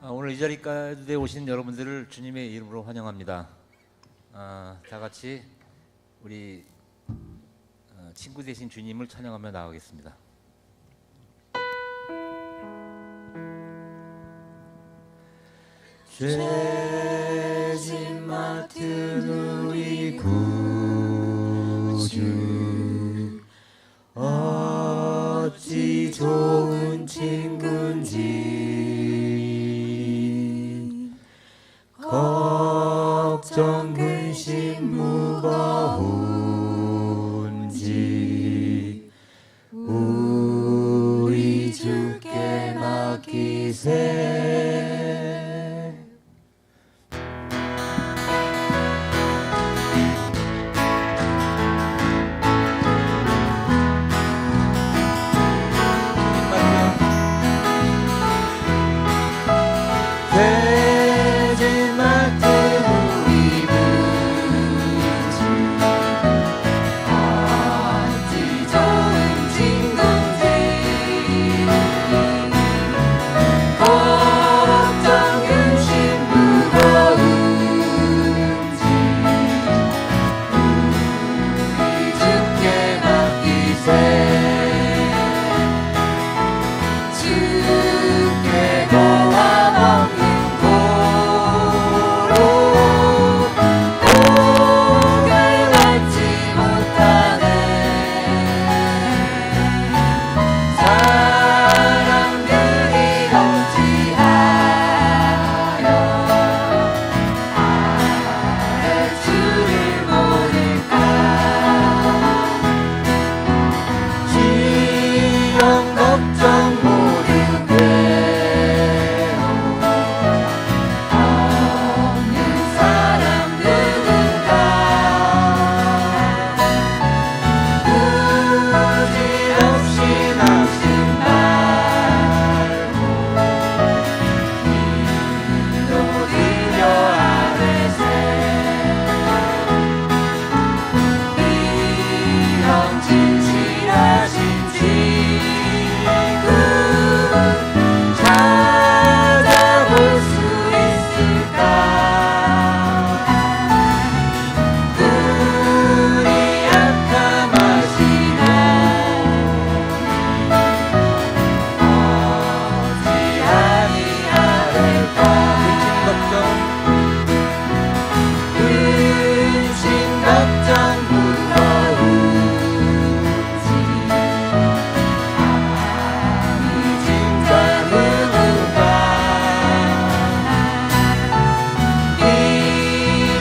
오늘 이 자리까지 오신 여러분들을 주님의 이름으로 환영합니다. 다 같이 우리 친구 되신 주님을 찬양하며 나가겠습니다. 죄짐 맡은 우리 구주 어찌 좋은 친구인지 걱정 근심 무거운지 우리 주께 맡기세. 죄짐 맡은 우리 구주 어찌 좋은 친구인지 걱정 근심 무거운지 우리 주께 맡기세. 주께 고함없는 고로 복을 받지 못하네. 사람들이 어찌하여 나의 주를 모를까. 시험 걱정 모든 괴로움 없는 사람 누군가. 부질없이 낙심 말고 기도드려 아뢰세. 이런 진실하신 지구 찾아볼 수 있을까. 우리 약함 아시나니 어찌하니 아뢰까. 근심 걱정 무거운지 짐자 누군가.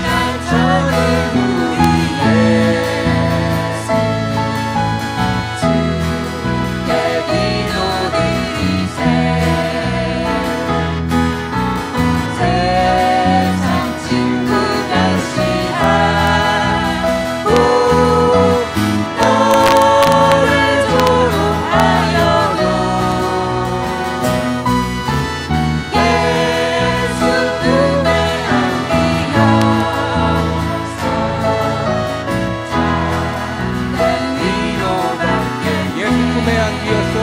비난처는 우리 예수 주께 기도드리세. 세상 친구 변시하고 너를 조롱하여도 예수 품에 안기어서 작은 위로받게. 예수 품에 안기어서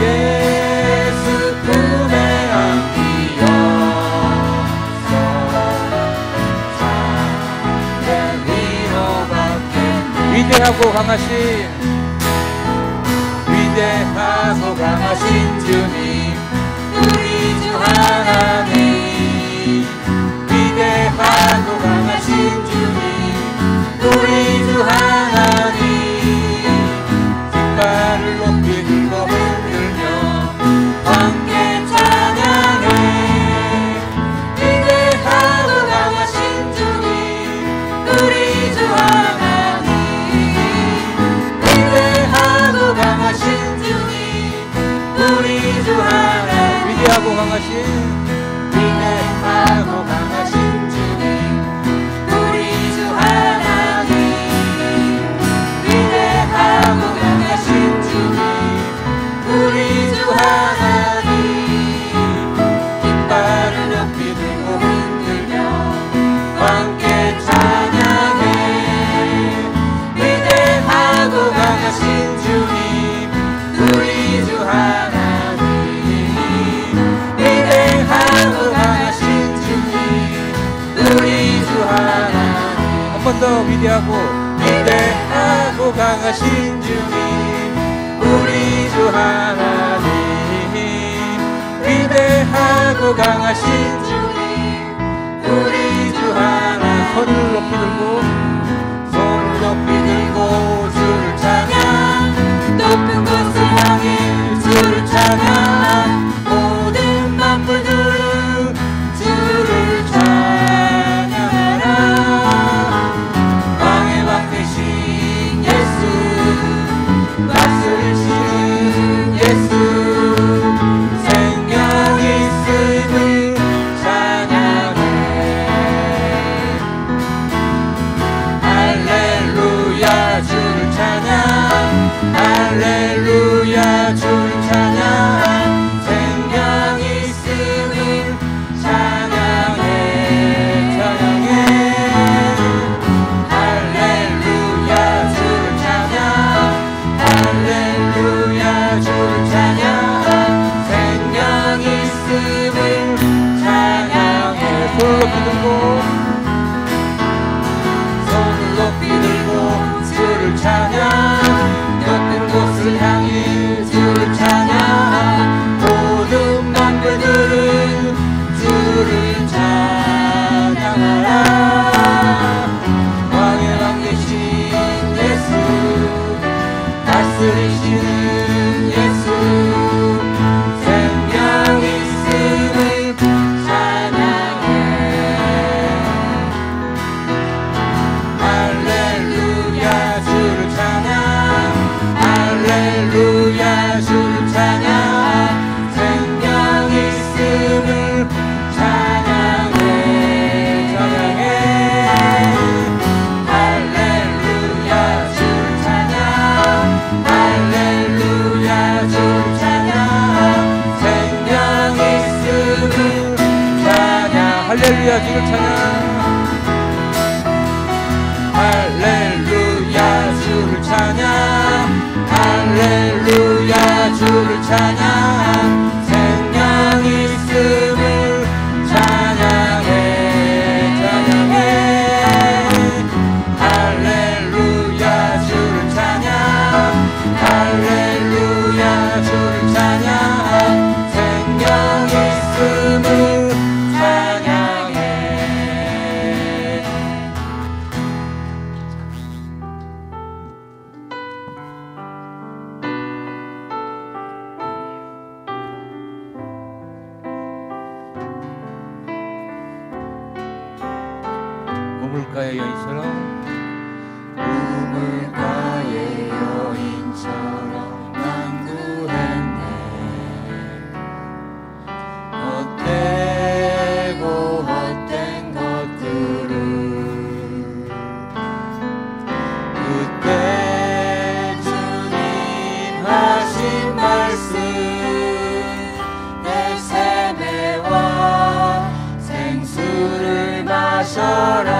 예수 품에 안기어서 작은 위로받겠네. 위대하고 강하신 주님 우리 주 하나님. 위대하고 강하신 주님 우리 주 하나님. 깃발을 높이 들고 흔들며 함께 찬양해. 위대하고 강하신 주님 우리 주 하나님. 위대하고 강하신 주님 우리 주 하나님. 위대하고 강하신 주님, 우리 주 하나님. 위대하고 강하신 주님, 우리 주 하나. 손을 높이 들고, 손을 높이 들고 주를 찬양, 높은 곳을 향해 주를 찬양, 모든 만물들은 주를 찬양하라. 왕의 왕 되신 예수, 다스리시는 예수, 생명 있음을 찬양해. 할렐루야 주를 찬양, 할렐루야 주를 찬양, 생명 있음을 찬양해. 찬양해. 할렐루야 주를 찬양, 할렐루야 주를 찬양, 생명 있음을 찬양해. 손을 높이 들고, 손을 높이 들고 주를 찬양, 높은 곳을 향해 주를 찬양, 모든 만물들은 주를 찬양하라. 왕의 왕 되신 예수, 다스리시는 예수, 생명 있음을 찬양해. 할렐루야 주를 찬양, 할렐루야 주를 찬양, 생명 있음을 찬양해. 찬양해. 할렐루야 주를 찬양, 할렐루야 주를 찬양, 생명 있음을 찬양. 할렐루야 주를 찬양. 할렐루야 주를 찬양, 할렐루야 주를 찬양, 생명 있음을 찬양해. 찬양해. 할렐루야 주를 찬양, 할렐루야 주를 찬양, 생명 있음을 찬양해. 우물가의 여인처럼, 우물가의 여인처럼 난 구했네. 헛되고 헛된 것들을 그때 주님 하신 말씀, 내 세매와 생수를 마셔라.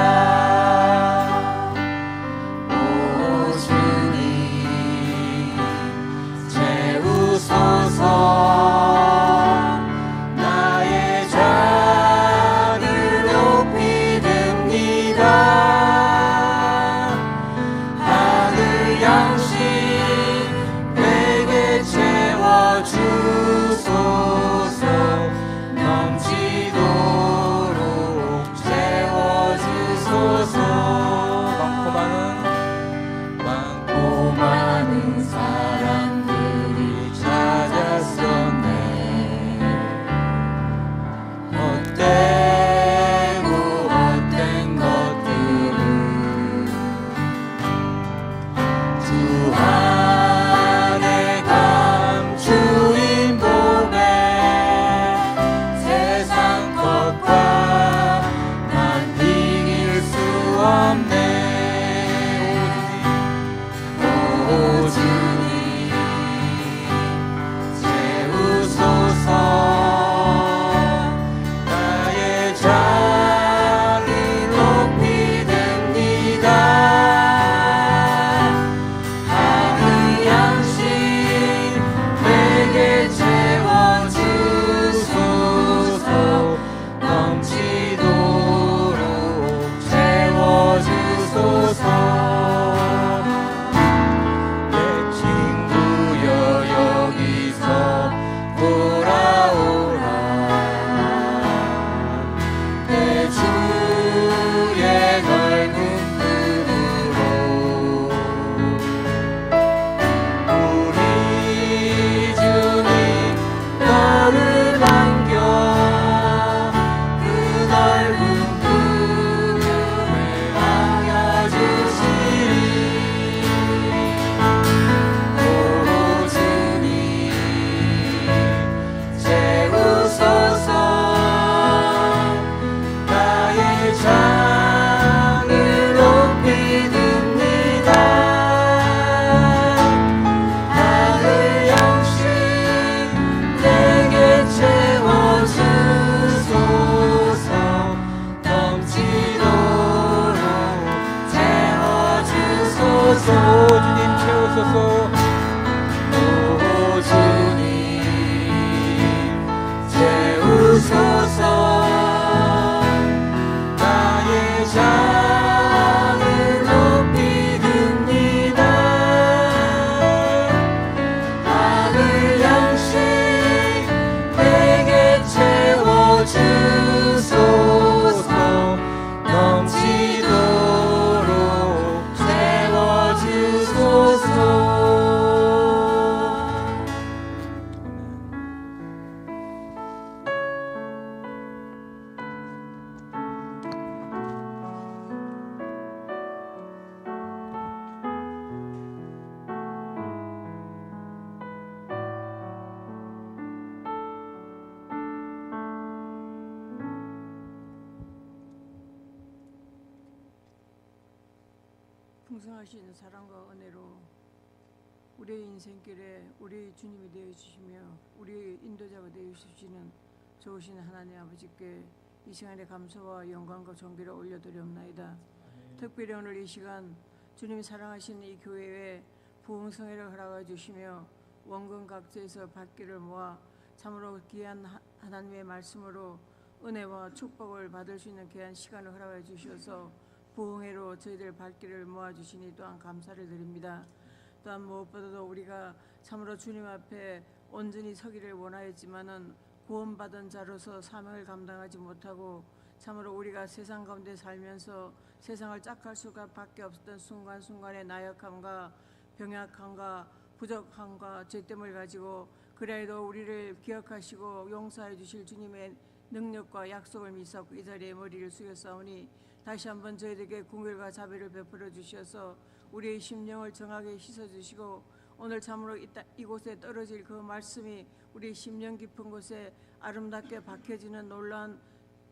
풍성하신 사랑과 은혜로 우리의 인생길에 우리 주님이 되어주시며 우리의 인도자가 되어주시는 좋으신 하나님 아버지께 이 시간에 감사와 영광과 존귀를 올려드리옵나이다. 특별히 오늘 이 시간 주님이 사랑하시는 이 교회에 부흥성회를 허락해 주시며 원근 각지에서 받기를 모아 참으로 귀한 하나님의 말씀으로 은혜와 축복을 받을 수 있는 귀한 시간을 허락해 주셔서 부흥회로 저희들 발길을 모아주시니 또한 감사를 드립니다. 또한 무엇보다도 우리가 참으로 주님 앞에 온전히 서기를 원하였지만은 구원받은 자로서 사명을 감당하지 못하고 참으로 우리가 세상 가운데 살면서 세상을 짝할 수밖에 없었던 순간순간의 나약함과 병약함과 부족함과 죄됨을 가지고 그래도 우리를 기억하시고 용서해 주실 주님의 능력과 약속을 믿사옵고 이 자리에 머리를 숙였사오니 다시 한번 저희들에게 긍휼과 자비를 베풀어 주셔서 우리의 심령을 정하게 씻어주시고 오늘 참으로 이곳에 떨어질 그 말씀이 우리 심령 깊은 곳에 아름답게 박혀지는 놀라운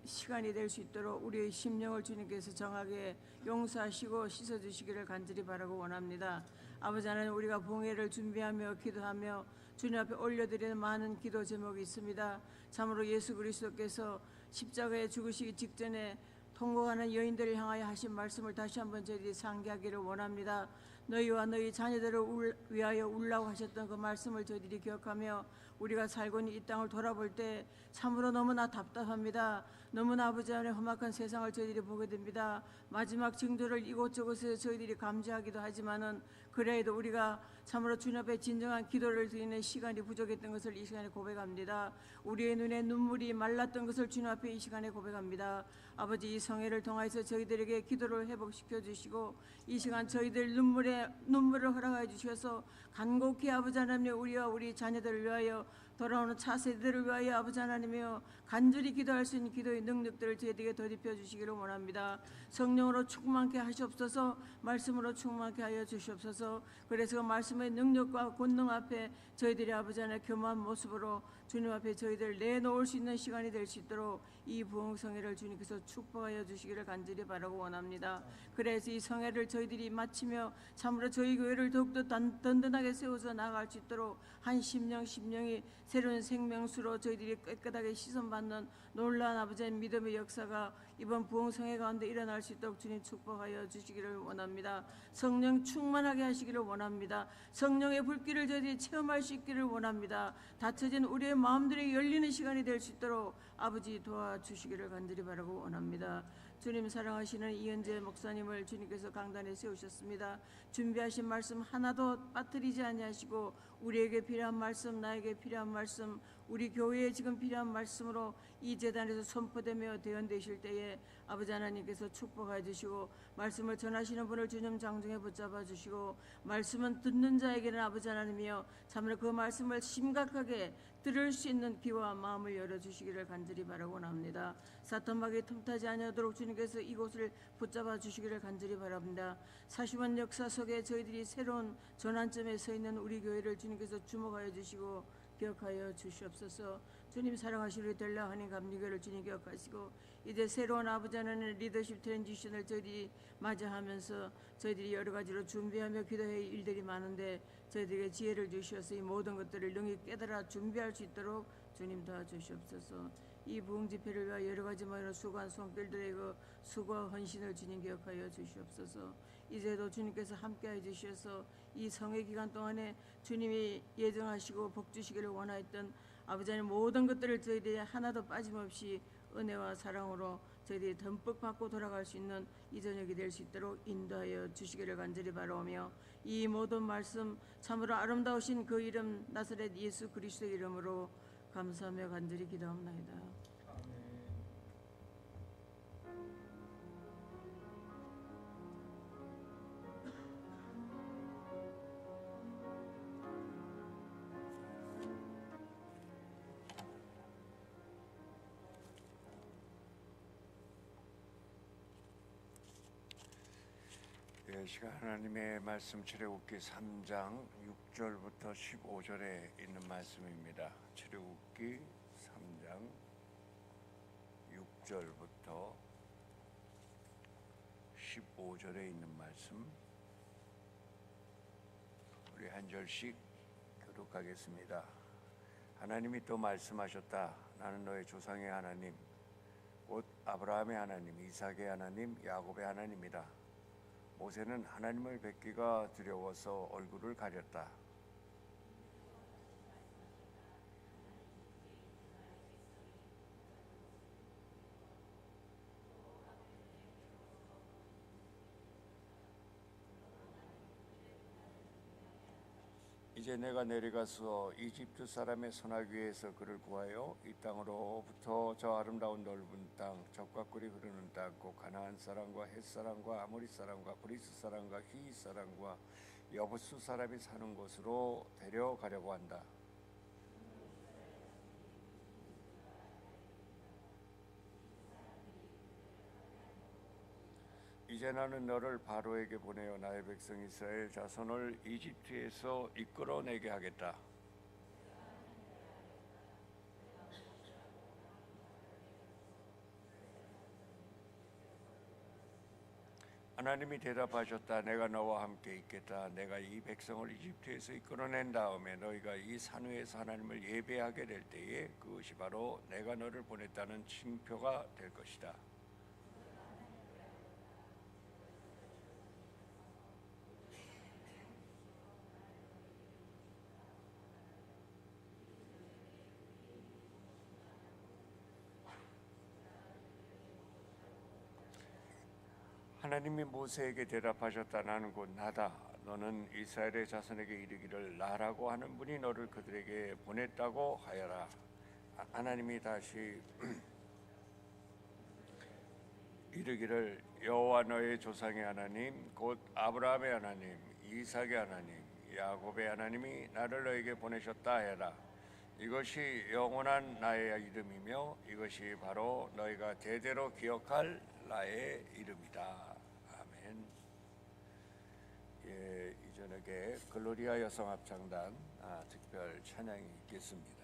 시간이 될 수 있도록 우리의 심령을 주님께서 정하게 용서하시고 씻어주시기를 간절히 바라고 원합니다. 아버지 하나님, 우리가 봉회를 준비하며 기도하며 주님 앞에 올려드리는 많은 기도 제목이 있습니다. 참으로 예수 그리스도께서 십자가에 죽으시기 직전에 통곡하는 여인들을 향하여 하신 말씀을 다시 한번 저희들이 상기하기를 원합니다. 너희와 너희 자녀들을 위하여 울라고 하셨던 그 말씀을 저희들이 기억하며 우리가 살고 있는 이 땅을 돌아볼 때 참으로 너무나 답답합니다. 너무나 아버지 안에 험악한 세상을 저희들이 보게 됩니다. 마지막 징조를 이곳저곳에서 저희들이 감지하기도 하지만은 그래도 우리가 참으로 주님 앞에 진정한 기도를 드리는 시간이 부족했던 것을 이 시간에 고백합니다. 우리의 눈에 눈물이 말랐던 것을 주님 앞에 이 시간에 고백합니다. 아버지, 이 성회를 통해서 저희들에게 기도를 회복시켜 주시고 이 시간 저희들 눈물을 허락해 주셔서 간곡히 아버지 하나님, 우리와 우리 자녀들을 위하여 돌아오는 차세대들을 위하여 아버지 하나님이여 간절히 기도할 수 있는 기도의 능력들을 저희들에게 더입혀 주시기를 원합니다. 성령으로 충만케 하시옵소서. 말씀으로 충만케 하여 주시옵소서. 그래서 그 말씀의 능력과 권능 앞에 저희들이 아버지 하나님 교만한 모습으로 주님 앞에 저희들 내놓을 수 있는 시간이 될 수 있도록 이 부흥성회를 주님께서 축복하여 주시기를 간절히 바라고 원합니다. 그래서 이 성회를 저희들이 마치며 참으로 저희 교회를 더욱더 든든하게 세워서 나아갈 수 있도록 한 심령이 새로운 생명수로 저희들이 깨끗하게 시선받는 놀라운 아버지의 믿음의 역사가 이번 부흥성회 가운데 일어날 수 있도록 주님 축복하여 주시기를 원합니다. 성령 충만하게 하시기를 원합니다. 성령의 불길을 저희들이 체험할 수 있기를 원합니다. 닫혀진 우리의 마음들이 열리는 시간이 될 수 있도록 아버지 도와주시기를 간절히 바라고 원합니다. 주님 사랑하시는 이현재 목사님을 주님께서 강단에 세우셨습니다. 준비하신 말씀 하나도 빠뜨리지 아니하시고 우리에게 필요한 말씀, 나에게 필요한 말씀, 우리 교회에 지금 필요한 말씀으로 이 제단에서 선포되며 대언되실 때에 아버지 하나님께서 축복해 주시고 말씀을 전하시는 분을 주님 장중에 붙잡아 주시고 말씀은 듣는 자에게는 아버지 하나님이여 참으로 그 말씀을 심각하게 들을 수 있는 귀와 마음을 열어주시기를 간절히 바라고 합니다. 사탄막에 틈타지 아니하도록 주님께서 이곳을 붙잡아 주시기를 간절히 바랍니다. 40년 역사 속에 저희들이 새로운 전환점에 서 있는 우리 교회를 주님께서 주목하여 주시고 기억하여 주시옵소서. 주님 사랑하시는 우리 델라 하나님 감리교를 주님 기억하시고 이제 새로운 아버지 하나님의 리더십 트랜지션을 저희들이 맞이하면서 저희들이 여러 가지로 준비하며 기도할 일들이 많은데 저희들에게 지혜를 주셔서 이 모든 것들을 능히 깨달아 준비할 수 있도록 주님 도와주시옵소서. 이 부흥 집회를 위하여 여러 가지 모여는 수고한 손길들의 그 수고와 헌신을 주님 기억하여 주시옵소서. 이제도 주님께서 함께해 주셔서 이 성회 기간 동안에 주님이 예정하시고 복 주시기를 원하였던 아버지 하나님 모든 것들을 저희들이 하나도 빠짐없이 은혜와 사랑으로 저희들이 듬뿍 받고 돌아갈 수 있는 이 저녁이 될 수 있도록 인도하여 주시기를 간절히 바라오며 이 모든 말씀 참으로 아름다우신 그 이름 나사렛 예수 그리스도의 이름으로 감사하며 간절히 기도합나이다. 이 시간 하나님의 말씀 출애굽기 3장 6절부터 15절에 있는 말씀입니다. 출애굽기 3장 6절부터 15절에 있는 말씀 우리 한 절씩 교독하겠습니다. 하나님이 또 말씀하셨다. 나는 너의 조상의 하나님, 곧 아브라함의 하나님, 이삭의 하나님, 야곱의 하나님이다. 모세는 하나님을 뵙기가 두려워서 얼굴을 가렸다. 이제 내가 내려가서 이집트 사람의 손아귀에서 그를 구하여 이 땅으로부터 저 아름다운 넓은 땅, 젖과 꿀이 흐르는 땅, 곧 가나안 사람과 헷 사람과 아모리 사람과 브리스 사람과 히 사람과 여부수 사람이 사는 곳으로 데려가려고 한다. 이제 나는 너를 바로에게 보내어 나의 백성 이스라엘 자손을 이집트에서 이끌어내게 하겠다. 하나님이 대답하셨다. 내가 너와 함께 있겠다. 내가 이 백성을 이집트에서 이끌어낸 다음에 너희가 이 산 위에서 하나님을 예배하게 될 때에 그것이 바로 내가 너를 보냈다는 징표가 될 것이다. 하나님이 모세에게 대답하셨다. 나는 곧 나다. 너는 이스라엘의 자손에게 이르기를 나라고 하는 분이 너를 그들에게 보냈다고 하여라. 하나님이 다시 이르기를 여호와 너의 조상의 하나님 곧 아브라함의 하나님 이삭의 하나님 야곱의 하나님이 나를 너에게 보내셨다 하여라. 이것이 영원한 나의 이름이며 이것이 바로 너희가 대대로 기억할 나의 이름이다. 아멘. 예, 이 저녁에 글로리아 여성합창단 특별 찬양이 있겠습니다.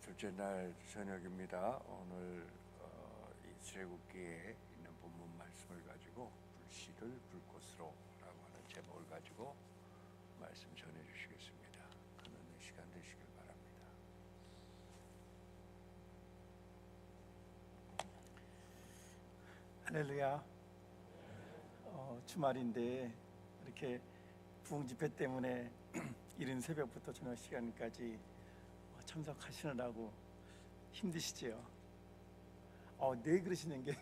둘째 날 저녁입니다. 오늘 이 출애굽기에 있는 본문 말씀을 가지고 불씨를 불꽃으로라고 하는 제목을 가지고 말씀 전해주시겠습니다. 큰 은혜 시간 되시길 바랍니다. 할렐루야. 주말인데 이렇게 부흥 집회 때문에 이른 새벽부터 저녁 시간까지 참석하시느라고 힘드시지요? 네 그러시는 게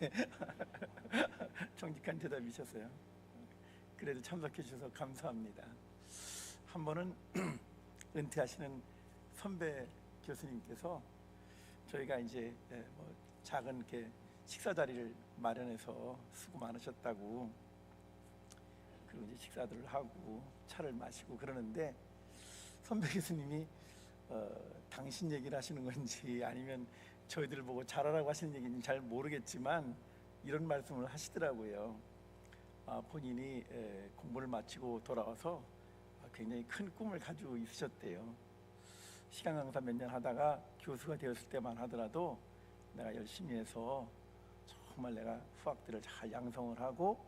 정직한 대답이셨어요. 그래도 참석해 주셔서 감사합니다. 한 번은 은퇴하시는 선배 교수님께서 저희가 이제 작은 이렇게 식사 자리를 마련해서 수고 많으셨다고, 그리고 이제 식사들을 하고 차를 마시고 그러는데 선배 교수님이 당신 얘기를 하시는 건지 아니면 저희들 보고 잘하라고 하시는 얘기인지 잘 모르겠지만 이런 말씀을 하시더라고요. 본인이 공부를 마치고 돌아와서 굉장히 큰 꿈을 가지고 있으셨대요. 시간 강사 몇 년 하다가 교수가 되었을 때만 하더라도 내가 열심히 해서 정말 내가 후학들을 잘 양성을 하고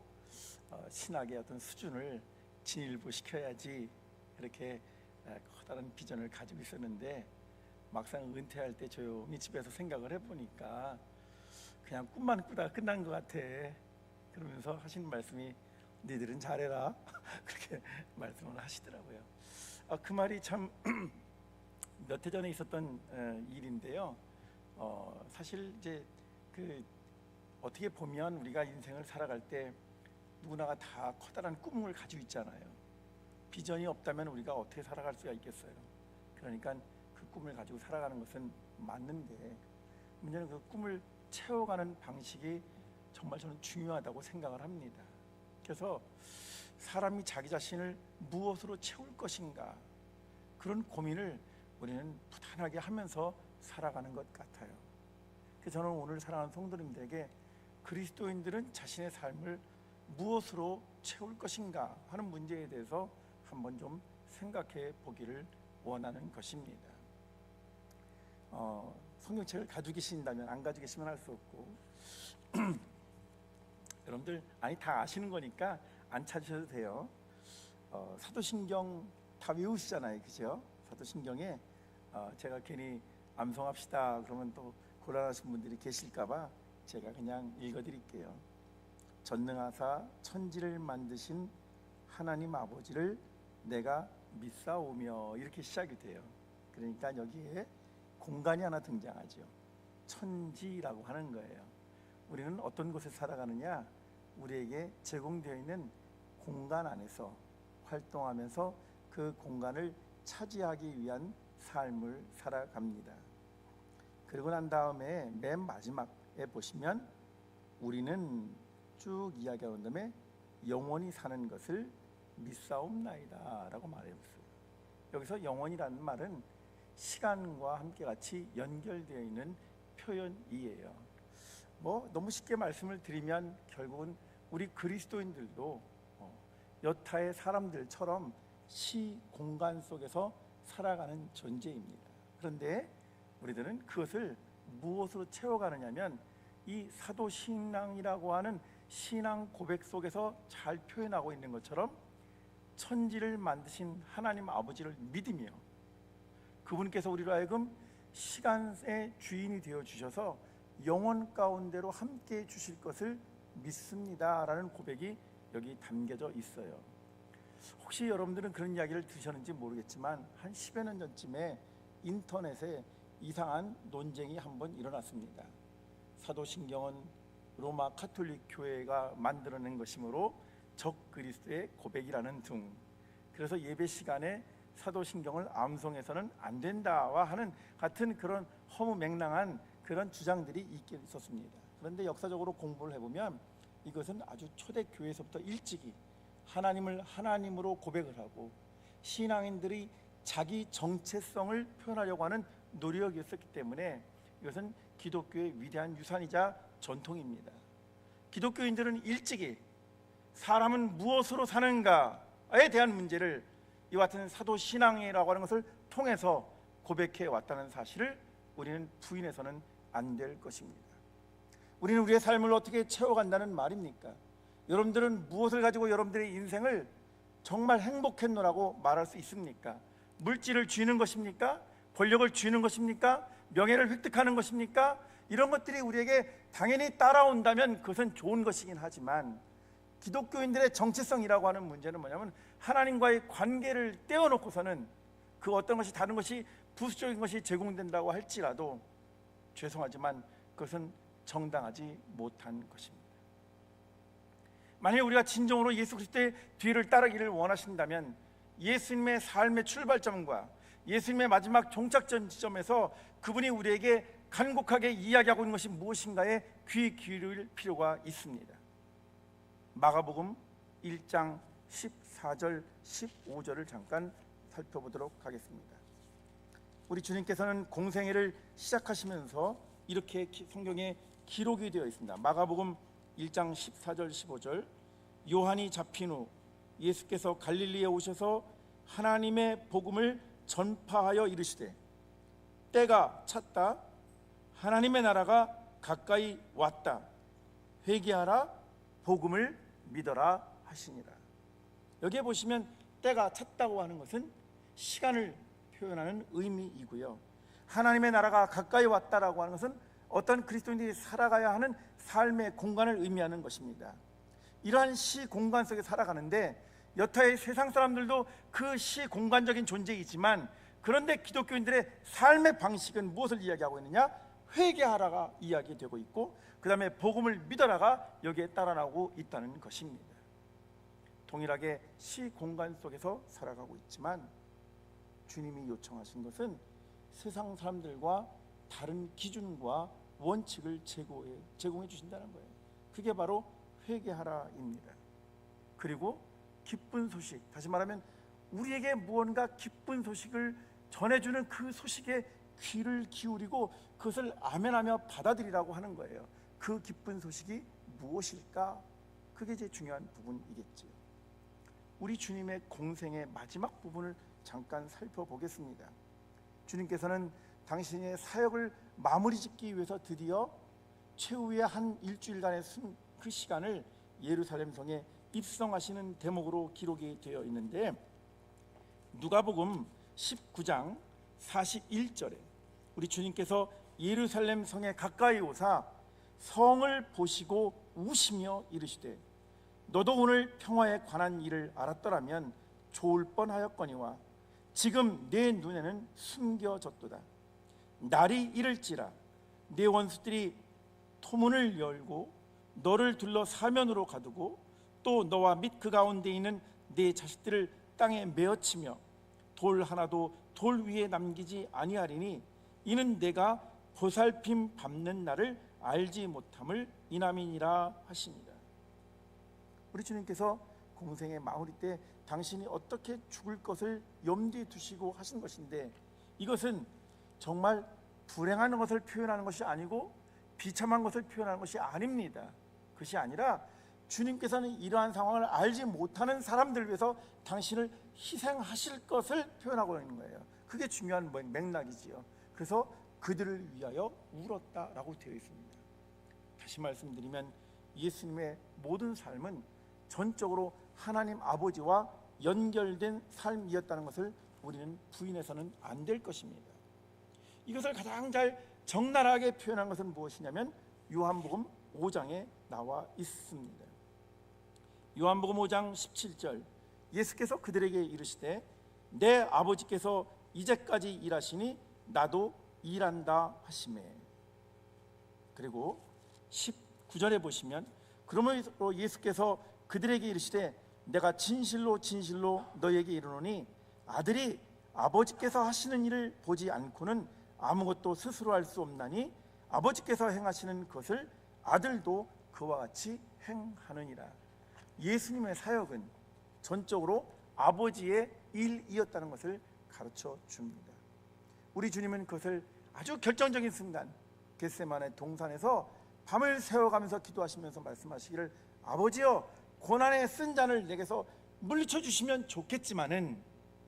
신학의 어떤 수준을 진일보시켜야지, 이렇게 커다란 비전을 가지고 있었는데 막상 은퇴할 때 조용히 집에서 생각을 해보니까 그냥 꿈만 꾸다가 끝난 것 같아. 그러면서 하시는 말씀이 니들은 잘해라 그렇게 말씀을 하시더라고요. 그 말이 참 몇 해 전에 있었던 일인데요. 사실 이제 어떻게 보면 우리가 인생을 살아갈 때 누구나가 다 커다란 꿈을 가지고 있잖아요. 비전이 없다면 우리가 어떻게 살아갈 수가 있겠어요. 그러니까 그 꿈을 가지고 살아가는 것은 맞는데, 문제는 그 꿈을 채워가는 방식이 정말 저는 중요하다고 생각을 합니다. 그래서 사람이 자기 자신을 무엇으로 채울 것인가, 그런 고민을 우리는 부단하게 하면서 살아가는 것 같아요. 그래서 저는 오늘 사랑하는 성도님들에게 그리스도인들은 자신의 삶을 무엇으로 채울 것인가 하는 문제에 대해서 한번 좀 생각해 보기를 원하는 것입니다. 성경책을 가지고 계신다면, 안 가지고 계시면 할 수 없고 여러분들 다 아시는 거니까 안 찾으셔도 돼요. 사도신경 다 외우시잖아요, 그죠? 사도신경에 제가 괜히 암송합시다 그러면 또 곤란하신 분들이 계실까봐 제가 그냥 읽어드릴게요. 전능하사 천지를 만드신 하나님 아버지를 내가 믿사오며, 이렇게 시작이 돼요. 그러니까 여기에 공간이 하나 등장하죠. 천지라고 하는 거예요. 우리는 어떤 곳에 살아가느냐, 우리에게 제공되어 있는 공간 안에서 활동하면서 그 공간을 차지하기 위한 삶을 살아갑니다. 그리고 난 다음에 맨 마지막에 보시면 우리는 쭉 이야기하는 다음에 영원히 사는 것을 믿사옵나이다 라고 말해봤어요. 여기서 영원이라는 말은 시간과 함께 같이 연결되어 있는 표현이에요. 너무 쉽게 말씀을 드리면 결국은 우리 그리스도인들도 여타의 사람들처럼 시 공간 속에서 살아가는 존재입니다. 그런데 우리들은 그것을 무엇으로 채워가느냐면 이 사도신앙이라고 하는 신앙 고백 속에서 잘 표현하고 있는 것처럼 천지를 만드신 하나님 아버지를 믿으며 그분께서 우리로 하여금 시간의 주인이 되어 주셔서 영원 가운데로 함께 주실 것을 믿습니다 라는 고백이 여기 담겨져 있어요. 혹시 여러분들은 그런 이야기를 들으셨는지 모르겠지만 한 10여 년 전쯤에 인터넷에 이상한 논쟁이 한번 일어났습니다. 사도신경은 로마 가톨릭 교회가 만들어낸 것이므로 적그리스도의 고백이라는 등, 그래서 예배 시간에 사도신경을 암송해서는 안 된다와 하는 같은 그런 허무맹랑한 그런 주장들이 있긴 있었습니다. 그런데 역사적으로 공부를 해보면 이것은 아주 초대교회에서부터 일찍이 하나님을 하나님으로 고백을 하고 신앙인들이 자기 정체성을 표현하려고 하는 노력이었기 때문에 이것은 기독교의 위대한 유산이자 전통입니다. 기독교인들은 일찍이 사람은 무엇으로 사는가에 대한 문제를 이와 같은 사도신앙이라고 하는 것을 통해서 고백해 왔다는 사실을 우리는 부인해서는 안 될 것입니다. 우리는 우리의 삶을 어떻게 채워간다는 말입니까? 여러분들은 무엇을 가지고 여러분들의 인생을 정말 행복했노라고 말할 수 있습니까? 물질을 쥐는 것입니까? 권력을 쥐는 것입니까? 명예를 획득하는 것입니까? 이런 것들이 우리에게 당연히 따라온다면 그것은 좋은 것이긴 하지만, 기독교인들의 정체성이라고 하는 문제는 뭐냐면 하나님과의 관계를 떼어놓고서는 그 어떤 것이 다른 것이 부수적인 것이 제공된다고 할지라도 죄송하지만 그것은 정당하지 못한 것입니다. 만약 우리가 진정으로 예수 그리스도의 뒤를 따르기를 원하신다면 예수님의 삶의 출발점과 예수님의 마지막 종착점 지점에서 그분이 우리에게 간곡하게 이야기하고 있는 것이 무엇인가에 귀 기울일 필요가 있습니다. 마가복음 1장 14절 15절을 잠깐 살펴보도록 하겠습니다. 우리 주님께서는 공생애를 시작하시면서 이렇게 성경에 기록이 되어 있습니다. 마가복음 1장 14절 15절, 요한이 잡힌 후 예수께서 갈릴리에 오셔서 하나님의 복음을 전파하여 이르시되 때가 찼다, 하나님의 나라가 가까이 왔다, 회개하라, 복음을 믿어라 하시니라. 여기에 보시면 때가 찼다고 하는 것은 시간을 표현하는 의미이고요, 하나님의 나라가 가까이 왔다라고 하는 것은 어떤 그리스도인들이 살아가야 하는 삶의 공간을 의미하는 것입니다. 이러한 시 공간 속에 살아가는데 여타의 세상 사람들도 그 시 공간적인 존재이지만, 그런데 기독교인들의 삶의 방식은 무엇을 이야기하고 있느냐? 회개하라가 이야기되고 있고, 그 다음에 복음을 믿어라가 여기에 따라 나오고 있다는 것입니다. 동일하게 시 공간 속에서 살아가고 있지만 주님이 요청하신 것은 세상 사람들과 다른 기준과 원칙을 제공해 주신다는 거예요. 그게 바로 회개하라입니다. 그리고 기쁜 소식, 다시 말하면 우리에게 무언가 기쁜 소식을 전해주는 그 소식에 귀를 기울이고 그것을 아멘하며 받아들이라고 하는 거예요. 그 기쁜 소식이 무엇일까? 그게 제일 중요한 부분이겠지요. 우리 주님의 공생의 마지막 부분을 잠깐 살펴보겠습니다. 주님께서는 당신의 사역을 마무리 짓기 위해서 드디어 최후의 한 일주일간의 그 시간을 예루살렘 성에 입성하시는 대목으로 기록이 되어 있는데, 누가복음 19장 41절에 우리 주님께서 예루살렘 성에 가까이 오사 성을 보시고 우시며 이르시되 너도 오늘 평화에 관한 일을 알았더라면 좋을 뻔하였거니와 지금 내 눈에는 숨겨졌도다. 날이 이를지라 내 원수들이 토문을 열고 너를 둘러 사면으로 가두고 또 너와 및 그 가운데 있는 내 자식들을 땅에 메어치며 돌 하나도 돌 위에 남기지 아니하리니 이는 내가 보살핌 밟는 날을 알지 못함을 인함이니라 하십니다. 우리 주님께서 공생의 마무리 때 당신이 어떻게 죽을 것을 염두에 두시고 하신 것인데, 이것은 정말 불행한 것을 표현하는 것이 아니고 비참한 것을 표현하는 것이 아닙니다. 그것이 아니라 주님께서는 이러한 상황을 알지 못하는 사람들을 위해서 당신을 희생하실 것을 표현하고 있는 거예요. 그게 중요한 맥락이지요. 그래서 그들을 위하여 울었다라고 되어 있습니다. 다시 말씀드리면 예수님의 모든 삶은 전적으로 하나님 아버지와 연결된 삶이었다는 것을 우리는 부인해서는 안 될 것입니다. 이것을 가장 잘 적나라하게 표현한 것은 무엇이냐면 요한복음 5장에 나와 있습니다. 요한복음 5장 17절, 예수께서 그들에게 이르시되 내 아버지께서 이제까지 일하시니 나도 일한다 하시매. 그리고 19절에 보시면 그러므로 예수께서 그들에게 이르시되 내가 진실로 진실로 너희에게 이르노니 아들이 아버지께서 하시는 일을 보지 않고는 아무것도 스스로 할 수 없나니 아버지께서 행하시는 것을 아들도 그와 같이 행하느니라. 예수님의 사역은 전적으로 아버지의 일이었다는 것을 가르쳐 줍니다. 우리 주님은 그것을 아주 결정적인 순간 겟세마네 동산에서 밤을 새워가면서 기도하시면서 말씀하시기를 아버지여 고난의 쓴 잔을 내게서 물리쳐 주시면 좋겠지만은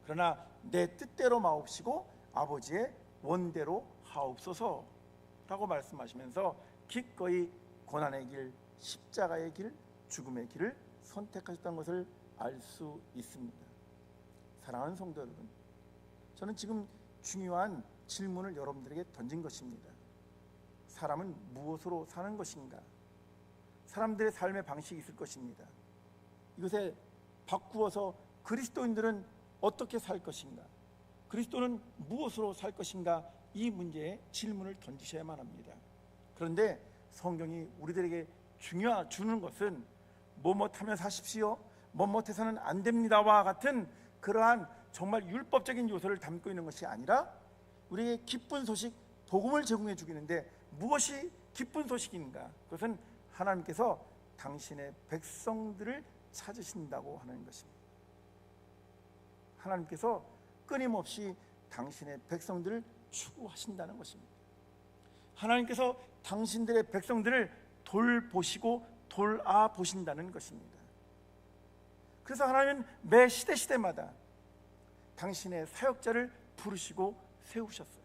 그러나 내 뜻대로 마옵시고 아버지의 원대로 하옵소서라고 말씀하시면서 기꺼이 고난의 길, 십자가의 길, 죽음의 길을 선택하셨다는 것을 알 수 있습니다. 사랑하는 성도 여러분, 저는 지금 중요한 질문을 여러분들에게 던진 것입니다. 사람은 무엇으로 사는 것인가? 사람들의 삶의 방식이 있을 것입니다. 이것에 바꾸어서 그리스도인들은 어떻게 살 것인가? 그리스도는 무엇으로 살 것인가? 이 문제에 질문을 던지셔야만 합니다. 그런데 성경이 우리들에게 주는 것은 뭐뭐하며 사십시오, 뭐뭐해서는 안 됩니다와 같은 그러한 정말 율법적인 요소를 담고 있는 것이 아니라 우리에게 기쁜 소식, 복음을 제공해 주기는데 무엇이 기쁜 소식인가? 그것은 하나님께서 당신의 백성들을 찾으신다고 하는 것입니다. 하나님께서 끊임없이 당신의 백성들을 추구하신다는 것입니다. 하나님께서 당신들의 백성들을 돌보시고 돌아보신다는 것입니다. 그래서 하나님은 매 시대마다 당신의 사역자를 부르시고 세우셨어요.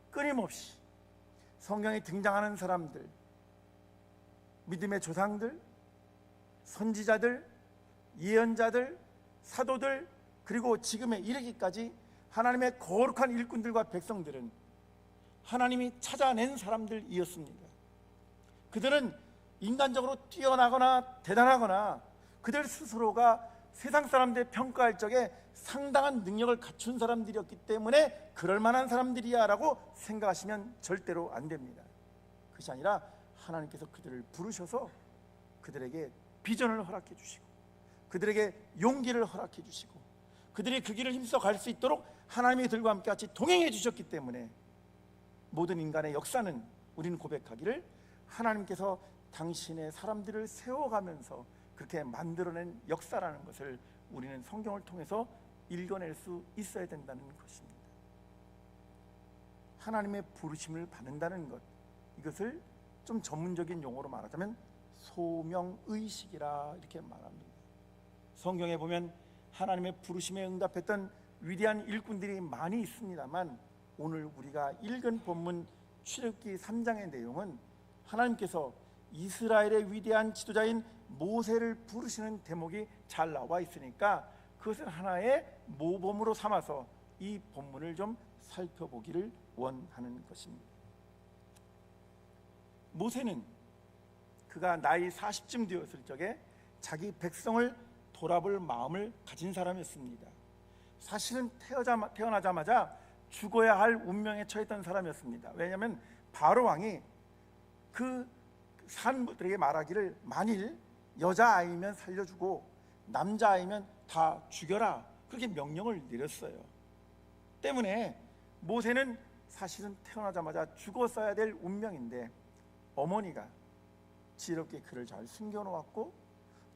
끊임없이 성경에 등장하는 사람들, 믿음의 조상들, 선지자들, 예언자들, 사도들, 그리고 지금에 이르기까지 하나님의 거룩한 일꾼들과 백성들은 하나님이 찾아낸 사람들이었습니다. 그들은 인간적으로 뛰어나거나 대단하거나 그들 스스로가 세상 사람들의 평가할 적에 상당한 능력을 갖춘 사람들이었기 때문에 그럴 만한 사람들이야 라고 생각하시면 절대로 안 됩니다. 그것이 아니라 하나님께서 그들을 부르셔서 그들에게 비전을 허락해 주시고 그들에게 용기를 허락해 주시고 그들이 그 길을 힘써 갈 수 있도록 하나님이 그들과 함께 같이 동행해 주셨기 때문에 모든 인간의 역사는 우리는 고백하기를 하나님께서 당신의 사람들을 세워가면서 그렇게 만들어낸 역사라는 것을 우리는 성경을 통해서 읽어낼 수 있어야 된다는 것입니다. 하나님의 부르심을 받는다는 것, 이것을 좀 전문적인 용어로 말하자면 소명의식이라 이렇게 말합니다. 성경에 보면 하나님의 부르심에 응답했던 위대한 일꾼들이 많이 있습니다만 오늘 우리가 읽은 본문 출애굽기 3장의 내용은 하나님께서 이스라엘의 위대한 지도자인 모세를 부르시는 대목이 잘 나와 있으니까 그것을 하나의 모범으로 삼아서 이 본문을 좀 살펴보기를 원하는 것입니다. 모세는 그가 나이 40쯤 되었을 적에 자기 백성을 돌아볼 마음을 가진 사람이었습니다. 사실은 태어나자마자 죽어야 할 운명에 처했던 사람이었습니다. 왜냐하면 바로 왕이 그 산들에게 말하기를 만일 여자아이면 살려주고 남자아이면 다 죽여라, 그렇게 명령을 내렸어요. 때문에 모세는 사실은 태어나자마자 죽었어야 될 운명인데 어머니가 지혜롭게 그를 잘 숨겨놓았고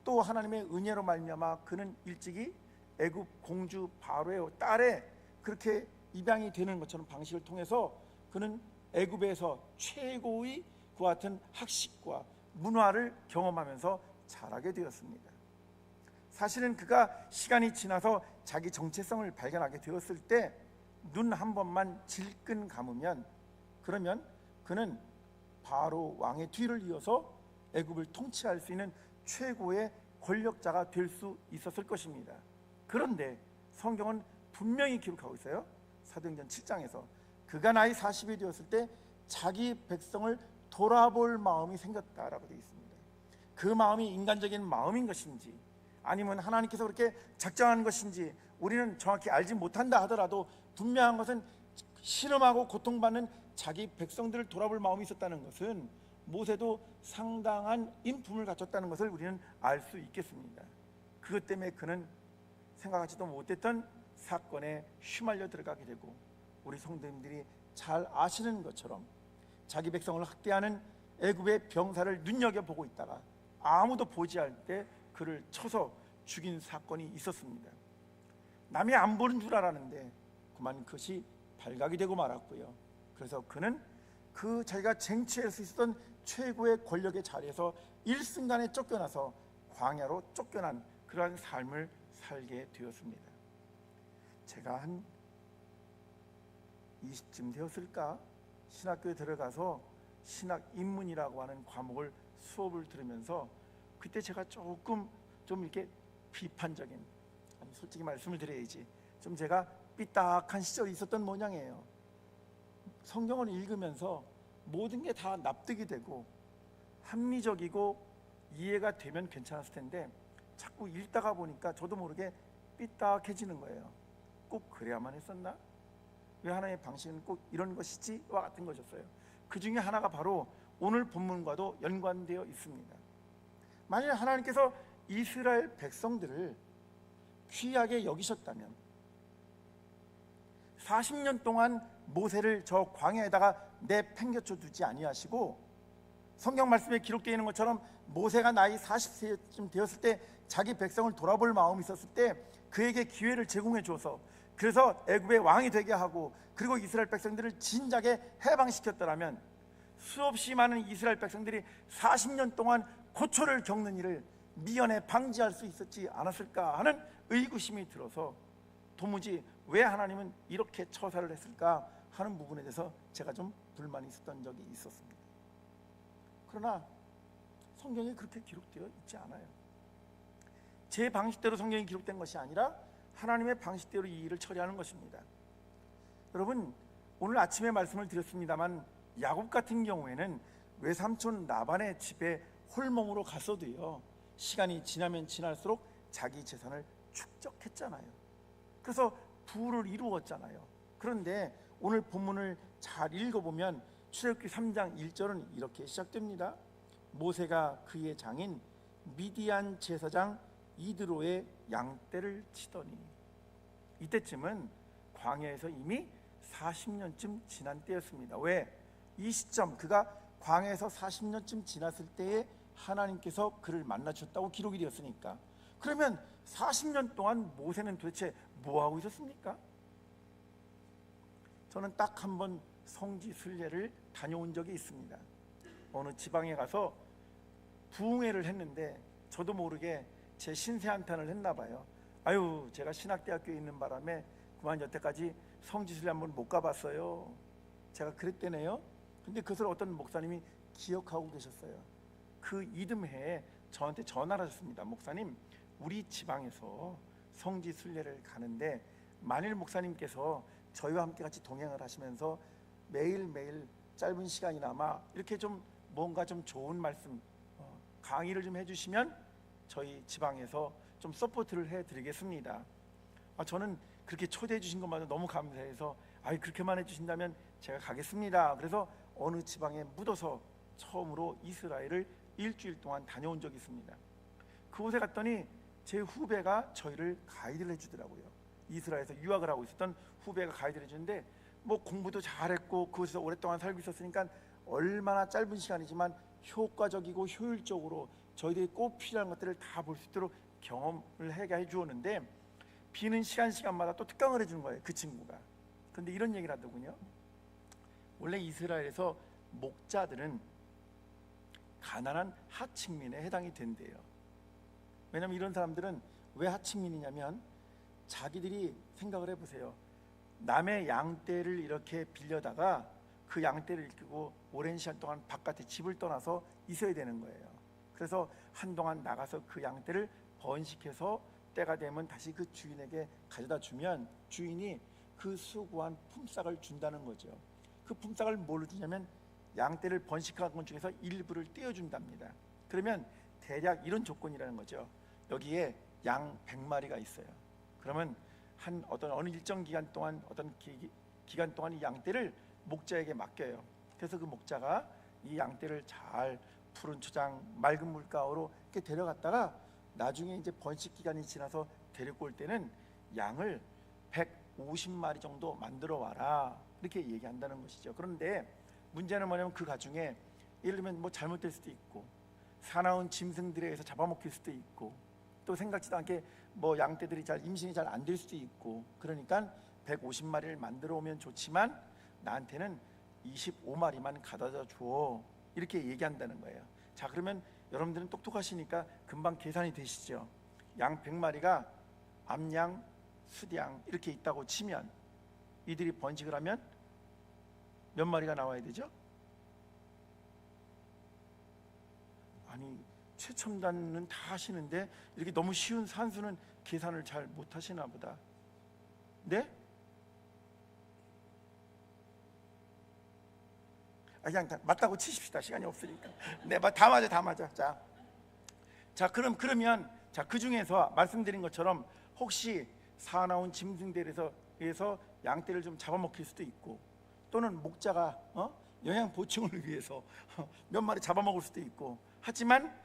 또 하나님의 은혜로 말미암아 그는 일찍이 애굽 공주 바로의 딸에 그렇게 입양이 되는 것처럼 방식을 통해서 그는 애굽에서 최고의 그와 같은 학식과 문화를 경험하면서 자라게 되었습니다. 사실은 그가 시간이 지나서 자기 정체성을 발견하게 되었을 때 눈 한 번만 질끈 감으면 그러면 그는 바로 왕의 뒤를 이어서 애굽을 통치할 수 있는 최고의 권력자가 될 수 있었을 것입니다. 그런데 성경은 분명히 기록하고 있어요. 사도행전 7장에서 그가 나이 40이 되었을 때 자기 백성을 돌아볼 마음이 생겼다라고 되어 있습니다. 그 마음이 인간적인 마음인 것인지 아니면 하나님께서 그렇게 작정한 것인지 우리는 정확히 알지 못한다 하더라도 분명한 것은 신음하고 고통받는 자기 백성들을 돌아볼 마음이 있었다는 것은 모세도 상당한 인품을 갖췄다는 것을 우리는 알 수 있겠습니다. 그것 때문에 그는 생각하지도 못했던 사건에 휘말려 들어가게 되고 우리 성도님들이 잘 아시는 것처럼 자기 백성을 학대하는 애굽의 병사를 눈여겨보고 있다가 아무도 보지 않을 때 그를 쳐서 죽인 사건이 있었습니다. 남이 안 보는 줄 알았는데 그만 그것이 발각이 되고 말았고요. 그래서 그는 그 자기가 쟁취할 수 있었던 최고의 권력의 자리에서 일순간에 쫓겨나서 광야로 쫓겨난 그러한 삶을 살게 되었습니다. 제가 한 20쯤 되었을까? 신학교에 들어가서 신학 입문이라고 하는 과목을 수업을 들으면서 그때 제가 조금 좀 이렇게 비판적인, 아니 솔직히 말씀을 드려야지, 좀 제가 삐딱한 시절이 있었던 모양이에요. 성경을 읽으면서 모든 게 다 납득이 되고 합리적이고 이해가 되면 괜찮았을 텐데 자꾸 읽다가 보니까 저도 모르게 삐딱해지는 거예요. 꼭 그래야만 했었나? 왜 하나님의 방식은 꼭 이런 것이지? 와 같은 것이었어요. 그 중에 하나가 바로 오늘 본문과도 연관되어 있습니다. 만일 하나님께서 이스라엘 백성들을 귀하게 여기셨다면 40년 동안 모세를 저 광야에다가 내팽개쳐 두지 아니하시고, 성경 말씀에 기록되어 있는 것처럼 모세가 나이 40세쯤 되었을 때 자기 백성을 돌아볼 마음이 있었을 때 그에게 기회를 제공해 줘서, 그래서 애굽의 왕이 되게 하고 그리고 이스라엘 백성들을 진작에 해방시켰더라면 수없이 많은 이스라엘 백성들이 40년 동안 고초를 겪는 일을 미연에 방지할 수 있었지 않았을까 하는 의구심이 들어서 도무지 왜 하나님은 이렇게 처사를 했을까 하는 부분에 대해서 제가 좀 불만이 있었던 적이 있었습니다. 그러나 성경에 그렇게 기록되어 있지 않아요. 제 방식대로 성경이 기록된 것이 아니라 하나님의 방식대로 이 일을 처리하는 것입니다. 여러분, 오늘 아침에 말씀을 드렸습니다만 야곱 같은 경우에는 외삼촌 라반의 집에 홀몸으로 갔어도요, 시간이 지나면 지날수록 자기 재산을 축적했잖아요. 그래서 부를 이루었잖아요. 그런데 오늘 본문을 잘 읽어보면 출애굽기 3장 1절은 이렇게 시작됩니다. 모세가 그의 장인 미디안 제사장 이드로의 양떼를 치더니, 이때쯤은 광야에서 이미 40년쯤 지난 때였습니다. 왜? 이 시점, 그가 광야에서 40년쯤 지났을 때에 하나님께서 그를 만나셨다고 기록이 되었으니까, 그러면 40년 동안 모세는 도대체 뭐하고 있었습니까? 저는 딱 한 번 성지 순례를 다녀온 적이 있습니다. 어느 지방에 가서 부흥회를 했는데 저도 모르게 제 신세 한탄을 했나 봐요. 아유, 제가 신학대학교에 있는 바람에 그만 여태까지 성지순례 한번 못 가봤어요. 제가 그랬대네요. 근데 그것을 어떤 목사님이 기억하고 계셨어요. 그 이듬해에 저한테 전화를 하셨습니다. 목사님, 우리 지방에서 성지순례를 가는데 만일 목사님께서 저희와 함께 같이 동행을 하시면서 매일매일 짧은 시간이나마 이렇게 좀 뭔가 좀 좋은 말씀, 강의를 좀 해주시면 저희 지방에서 좀 서포트를 해드리겠습니다. 저는 그렇게 초대해 주신 것마저 너무 감사해서 그렇게만 해주신다면 제가 가겠습니다. 그래서 어느 지방에 묻어서 처음으로 이스라엘을 일주일 동안 다녀온 적이 있습니다. 그곳에 갔더니 제 후배가 저희를 가이드를 해주더라고요. 이스라엘에서 유학을 하고 있었던 후배가 가이드를 해주는데, 뭐 공부도 잘했고 그곳에서 오랫동안 살고 있었으니까 얼마나 짧은 시간이지만 효과적이고 효율적으로 저희들이 꼭 필요한 것들을 다 볼 수 있도록 경험을 하게 해주었는데, 비는 시간마다 또 특강을 해주는 거예요, 그 친구가. 그런데 이런 얘기를 하더군요. 원래 이스라엘에서 목자들은 가난한 하층민에 해당이 된대요. 왜냐하면 이런 사람들은 왜 하층민이냐면, 자기들이 생각을 해보세요. 남의 양떼를 이렇게 빌려다가 그 양떼를 이끌고 오랜 시간 동안 바깥에 집을 떠나서 있어야 되는 거예요. 그래서 한동안 나가서 그 양떼를 번식해서 때가 되면 다시 그 주인에게 가져다 주면 주인이 그 수고한 품삯을 준다는 거죠. 그 품삯을 뭘로 주냐면 양떼를 번식한 것 중에서 일부를 떼어준답니다. 그러면 대략 이런 조건이라는 거죠. 여기에 양 100마리가 있어요. 그러면 어느 일정 기간 동안, 기간 동안 이 양떼를 목자에게 맡겨요. 그래서 그 목자가 이 양떼를 잘 푸른 초장, 맑은 물가로 이렇게 데려갔다가 나중에 이제 번식 기간이 지나서 데리고 올 때는 양을 150마리 정도 만들어 와라, 이렇게 얘기한다는 것이죠. 그런데 문제는 뭐냐면 그 가중에 예를 들면 뭐 잘못될 수도 있고, 사나운 짐승들에 의해서 잡아먹힐 수도 있고, 또 생각지도 않게 뭐 양떼들이 임신이 잘 안 될 수도 있고, 그러니까 150마리를 만들어 오면 좋지만 나한테는 25마리만 가져다 줘, 이렇게 얘기한다는 거예요. 자, 그러면 여러분들은 똑똑하시니까 금방 계산이 되시죠. 양 100마리가 암양, 수양 이렇게 있다고 치면 이들이 번식을 하면 몇 마리가 나와야 되죠? 아니 최첨단은 다 하시는데 이렇게 너무 쉬운 산수는 계산을 잘 못하시나 보다. 네? 그냥 맞다고 치십시다. 시간이 없으니까. 네, 다 맞아, 다 맞아. 자, 그러면 그 중에서 말씀드린 것처럼 혹시 사나운 짐승들에서 양떼를 좀 잡아먹힐 수도 있고, 또는 목자가 영양 보충을 위해서 몇 마리 잡아먹을 수도 있고, 하지만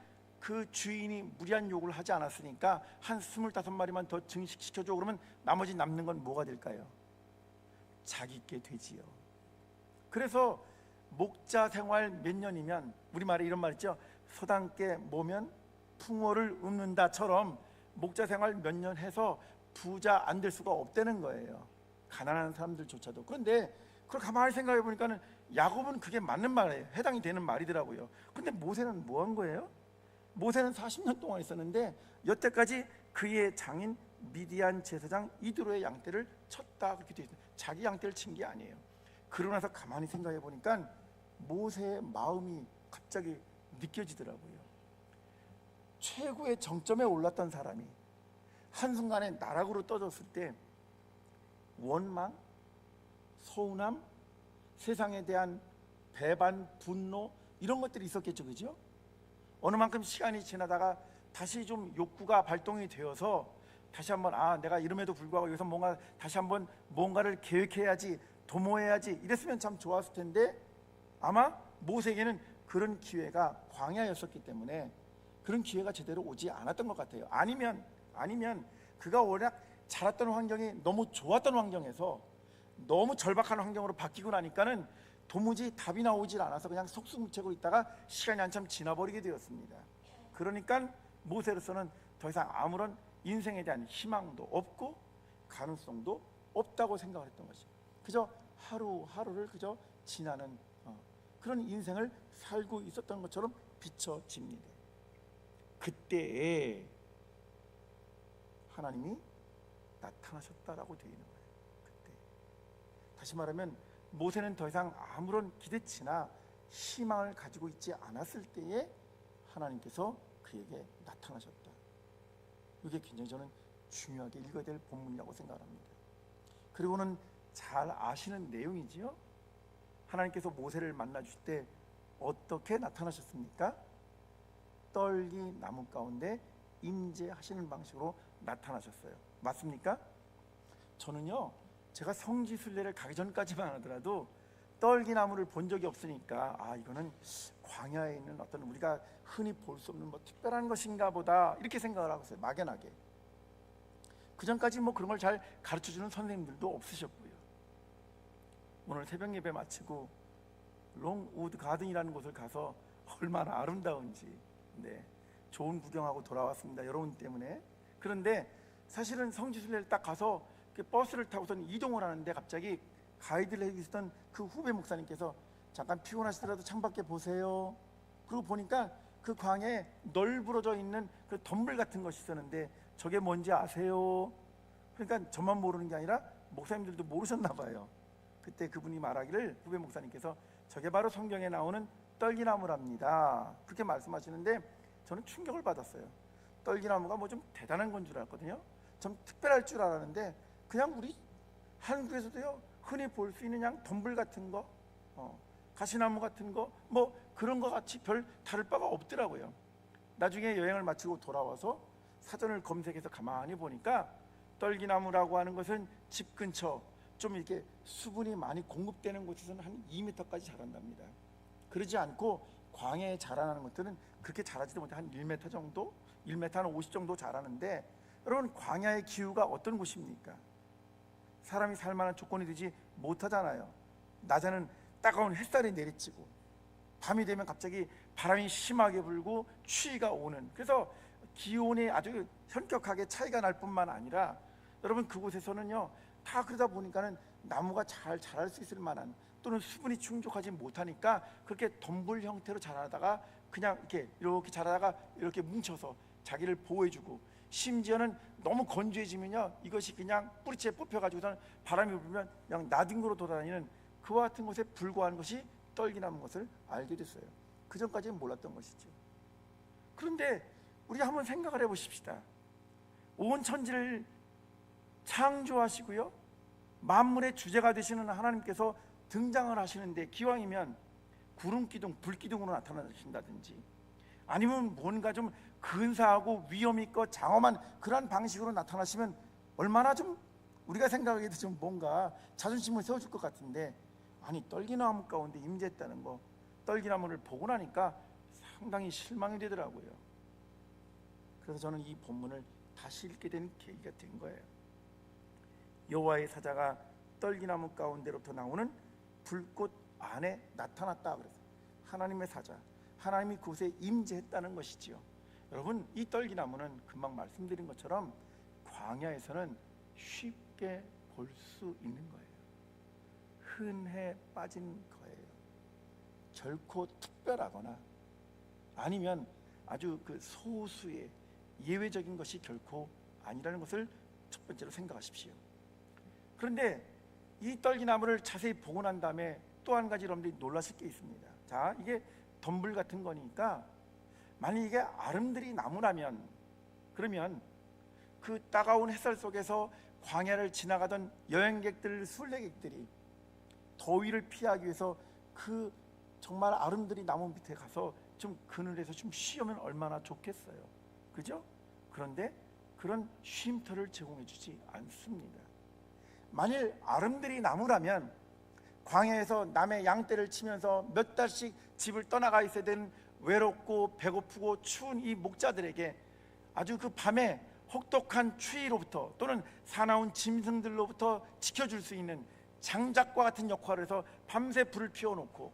그 주인이 무리한 요구를 하지 않았으니까 한 25마리만 더 증식시켜줘. 그러면 나머지 남는 건 뭐가 될까요? 자기께 되지요. 그래서 목자 생활 몇 년이면, 우리말에 이런 말 있죠. 소단께 모면 풍어를 읊는다처럼 목자 생활 몇 년 해서 부자 안 될 수가 없다는 거예요. 가난한 사람들조차도. 그런데 그걸 가만히 생각해 보니까는 야곱은 그게 맞는 말이에요. 해당이 되는 말이더라고요. 근데 모세는 뭐 한 거예요? 모세는 40년 동안 있었는데 여태까지 그의 장인 미디안 제사장 이드로의 양떼를 쳤다, 그렇게 되어 있어요. 자기 양떼를 친 게 아니에요. 그러고 나서 가만히 생각해 보니까 모세의 마음이 갑자기 느껴지더라고요. 최고의 정점에 올랐던 사람이 한순간에 나락으로 떨어졌을 때 원망, 서운함, 세상에 대한 배반, 분노, 이런 것들이 있었겠죠, 그죠? 어느 만큼 시간이 지나다가 다시 좀 욕구가 발동이 되어서 다시 한번 내가 이름에도 불구하고 여기서 다시 한번 뭔가를 계획해야지, 도모해야지, 이랬으면 참 좋았을 텐데, 아마 모세에게는 그런 기회가 광야였었기 때문에 그런 기회가 제대로 오지 않았던 것 같아요. 아니면 그가 워낙 자랐던 환경이 너무 좋았던 환경에서 너무 절박한 환경으로 바뀌고 나니까는 도무지 답이 나오질 않아서 그냥 속수무책으로 있다가 시간이 한참 지나버리게 되었습니다. 그러니까 모세로서는 더 이상 아무런 인생에 대한 희망도 없고 가능성도 없다고 생각을 했던 것이죠. 그저 하루하루를 그저 지나는 그런 인생을 살고 있었던 것처럼 비춰집니다. 그때에 하나님이 나타나셨다라고 되어 있는 거예요. 그때. 다시 말하면 모세는 더 이상 아무런 기대치나 희망을 가지고 있지 않았을 때에 하나님께서 그에게 나타나셨다. 이게 굉장히 저는 중요하게 읽어야 될 본문이라고 생각합니다. 그리고는 잘 아시는 내용이지요. 하나님께서 모세를 만나 주실 때 어떻게 나타나셨습니까? 떨기 나무 가운데 임재하시는 방식으로 나타나셨어요. 맞습니까? 저는요, 제가 성지순례를 가기 전까지만 하더라도 떨기 나무를 본 적이 없으니까 이거는 광야에 있는 어떤 우리가 흔히 볼 수 없는 특별한 것인가 보다, 이렇게 생각을 하고 있어요. 막연하게. 그 전까지 그런 걸 잘 가르쳐주는 선생님들도 없으셨고요. 오늘 새벽 예배 마치고 롱우드 가든이라는 곳을 가서 얼마나 아름다운지 좋은 구경하고 돌아왔습니다. 여러분 때문에. 그런데 사실은 성지순례를 딱 가서 버스를 타고선 이동을 하는데 갑자기 가이드를 해주시던 그 후배 목사님께서 잠깐 피곤하시더라도 창밖에 보세요. 그리고 보니까 그 광야에 널브러져 있는 그 덤불 같은 것이 있었는데 저게 뭔지 아세요? 그러니까 저만 모르는 게 아니라 목사님들도 모르셨나 봐요. 그때 그분이 말하기를, 후배 목사님께서 저게 바로 성경에 나오는 떨기나무랍니다, 그렇게 말씀하시는데 저는 충격을 받았어요. 떨기나무가 좀 대단한 건 줄 알았거든요. 좀 특별할 줄 알았는데 그냥 우리 한국에서도요 흔히 볼 수 있는 그냥 덤불 같은 거, 가시나무 같은 거, 그런 거 같이 별 다를 바가 없더라고요. 나중에 여행을 마치고 돌아와서 사전을 검색해서 가만히 보니까 떨기나무라고 하는 것은 집 근처 좀 이렇게 수분이 많이 공급되는 곳에서는 한 2m까지 자란답니다. 그러지 않고 광야에 자라나는 것들은 그렇게 자라지도 못해 한 1m 정도, 1m 한 50 정도 자라는데, 여러분 광야의 기후가 어떤 곳입니까? 사람이 살만한 조건이 되지 못하잖아요. 낮에는 따가운 햇살이 내리치고 밤이 되면 갑자기 바람이 심하게 불고 추위가 오는, 그래서 기온이 아주 현격하게 차이가 날 뿐만 아니라 여러분 그곳에서는요 다 그러다 보니까는 나무가 잘 자랄 수 있을 만한, 또는 수분이 충족하지 못하니까 그렇게 덤불 형태로 자라다가 그냥 이렇게 자라다가 이렇게 뭉쳐서 자기를 보호해주고, 심지어는 너무 건조해지면요 이것이 그냥 뿌리채 뽑혀가지고서는 바람이 불면 그냥 나뒹굴어 돌아다니는 그와 같은 것에 불과한 것이 떨기나무인 것을 알게 됐어요. 그 전까지는 몰랐던 것이죠. 그런데 우리가 한번 생각을 해보십시다. 온 천지를 창조하시고요, 만물의 주제가 되시는 하나님께서 등장을 하시는데, 기왕이면 구름기둥, 불기둥으로 나타나신다든지, 아니면 뭔가 좀 근사하고 위험 있고 장엄한 그러한 방식으로 나타나시면 얼마나 좀 우리가 생각하기에도 좀 뭔가 자존심을 세워줄 것 같은데, 아니 떨기나무 가운데 임재했다는 거, 떨기나무를 보고 나니까 상당히 실망이 되더라고요. 그래서 저는 이 본문을 다시 읽게 된 계기가 된 거예요. 여호와의 사자가 떨기나무 가운데로부터 나오는 불꽃 안에 나타났다. 그래서 하나님의 사자, 하나님이 그곳에 임재했다는 것이지요. 여러분, 이 떨기나무는 금방 말씀드린 것처럼 광야에서는 쉽게 볼 수 있는 거예요. 흔해 빠진 거예요. 결코 특별하거나 아니면 아주 그 소수의 예외적인 것이 결코 아니라는 것을 첫 번째로 생각하십시오. 그런데 이 떨기나무를 자세히 보고 난 다음에 또 한 가지 여러분들이 놀라실 게 있습니다. 자, 이게 덤불 같은 거니까 만약 이게 아름드리 나무라면, 그러면 그 따가운 햇살 속에서 광야를 지나가던 여행객들, 순례객들이 더위를 피하기 위해서 그 정말 아름드리 나무 밑에 가서 좀 그늘에서 좀 쉬면 얼마나 좋겠어요. 그죠? 그런데 그런 쉼터를 제공해 주지 않습니다. 만일 아름드리 나무라면 광야에서 남의 양떼를 치면서 몇 달씩 집을 떠나가 있어야 되는 외롭고 배고프고 추운 이 목자들에게 아주 그 밤에 혹독한 추위로부터 또는 사나운 짐승들로부터 지켜줄 수 있는 장작과 같은 역할을 해서 밤새 불을 피워놓고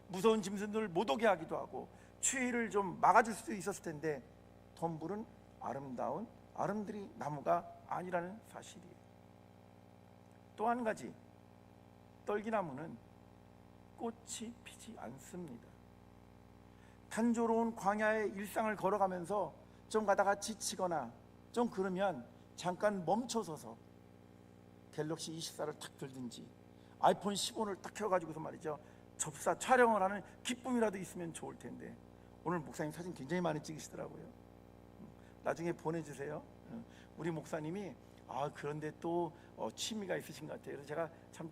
무서운 짐승들을 못 오게 하기도 하고 추위를 좀 막아줄 수 있었을 텐데, 덤불은 아름다운 아름드리 나무가 아니라는 사실이에요. 또 한 가지, 떨기나무는 꽃이 피지 않습니다. 단조로운 광야의 일상을 걸어가면서 좀 가다가 지치거나 좀 그러면 잠깐 멈춰서서 갤럭시 24를 탁 들든지 아이폰 15를 딱 켜가지고서 말이죠, 접사 촬영을 하는 기쁨이라도 있으면 좋을 텐데, 오늘 목사님 사진 굉장히 많이 찍으시더라고요. 나중에 보내주세요. 우리 목사님이 그런데 또 취미가 있으신 것 같아요. 그래서 제가 참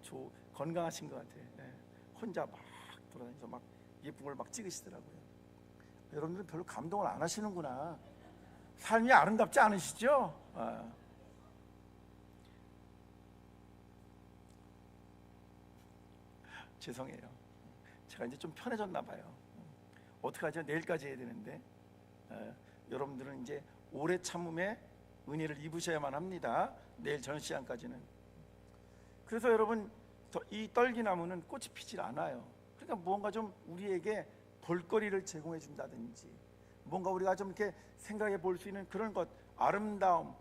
건강하신 것 같아요. 혼자 막 돌아다니면서 막 예쁜 걸 막 찍으시더라고요. 여러분들은 별로 감동을 안 하시는구나. 삶이 아름답지 않으시죠? 죄송해요. 제가 이제 좀 편해졌나 봐요. 어떡하죠? 내일까지 해야 되는데 여러분들은 이제 오래 참음의 은혜를 입으셔야만 합니다. 내일 저녁 시간까지는. 그래서 여러분, 이 떨기나무는 꽃이 피질 않아요. 그러니까 무언가 좀 우리에게 볼거리를 제공해 준다든지, 뭔가 우리가 좀 이렇게 생각해 볼 수 있는 그런 것, 아름다움,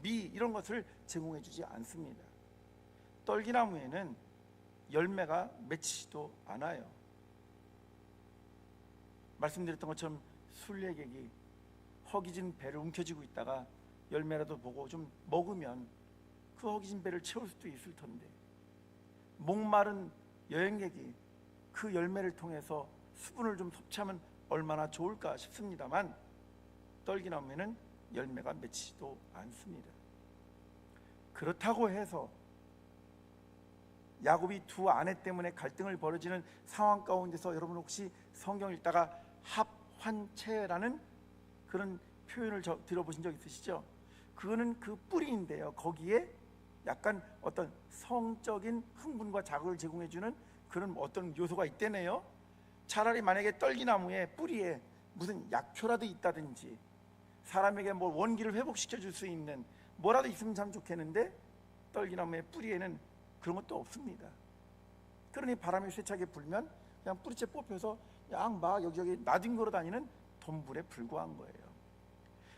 미 이런 것을 제공해 주지 않습니다. 떨기나무에는 열매가 맺히지도 않아요. 말씀드렸던 것처럼 순례객이 허기진 배를 움켜쥐고 있다가 열매라도 보고 좀 먹으면 그 허기진 배를 채울 수도 있을 텐데, 목마른 여행객이 그 열매를 통해서 수분을 좀 섭취하면 얼마나 좋을까 싶습니다만, 떨기나무에는 열매가 맺히지도 않습니다. 그렇다고 해서 야곱이 두 아내 때문에 갈등을 벌어지는 상황 가운데서 여러분 혹시 성경 읽다가 합환체라는 그런 표현을 들어보신 적 있으시죠? 그거는 그 뿌리인데요, 거기에 약간 어떤 성적인 흥분과 자극을 제공해주는 그런 어떤 요소가 있대네요. 차라리 만약에 떨기나무의 뿌리에 무슨 약초라도 있다든지 사람에게 원기를 회복시켜 줄 수 있는 뭐라도 있으면 참 좋겠는데, 떨기나무의 뿌리에는 그런 것도 없습니다. 그러니 바람이 세차게 불면 그냥 뿌리째 뽑혀서 그냥 막 여기저기 나뒹굴어 다니는 덤불에 불과한 거예요.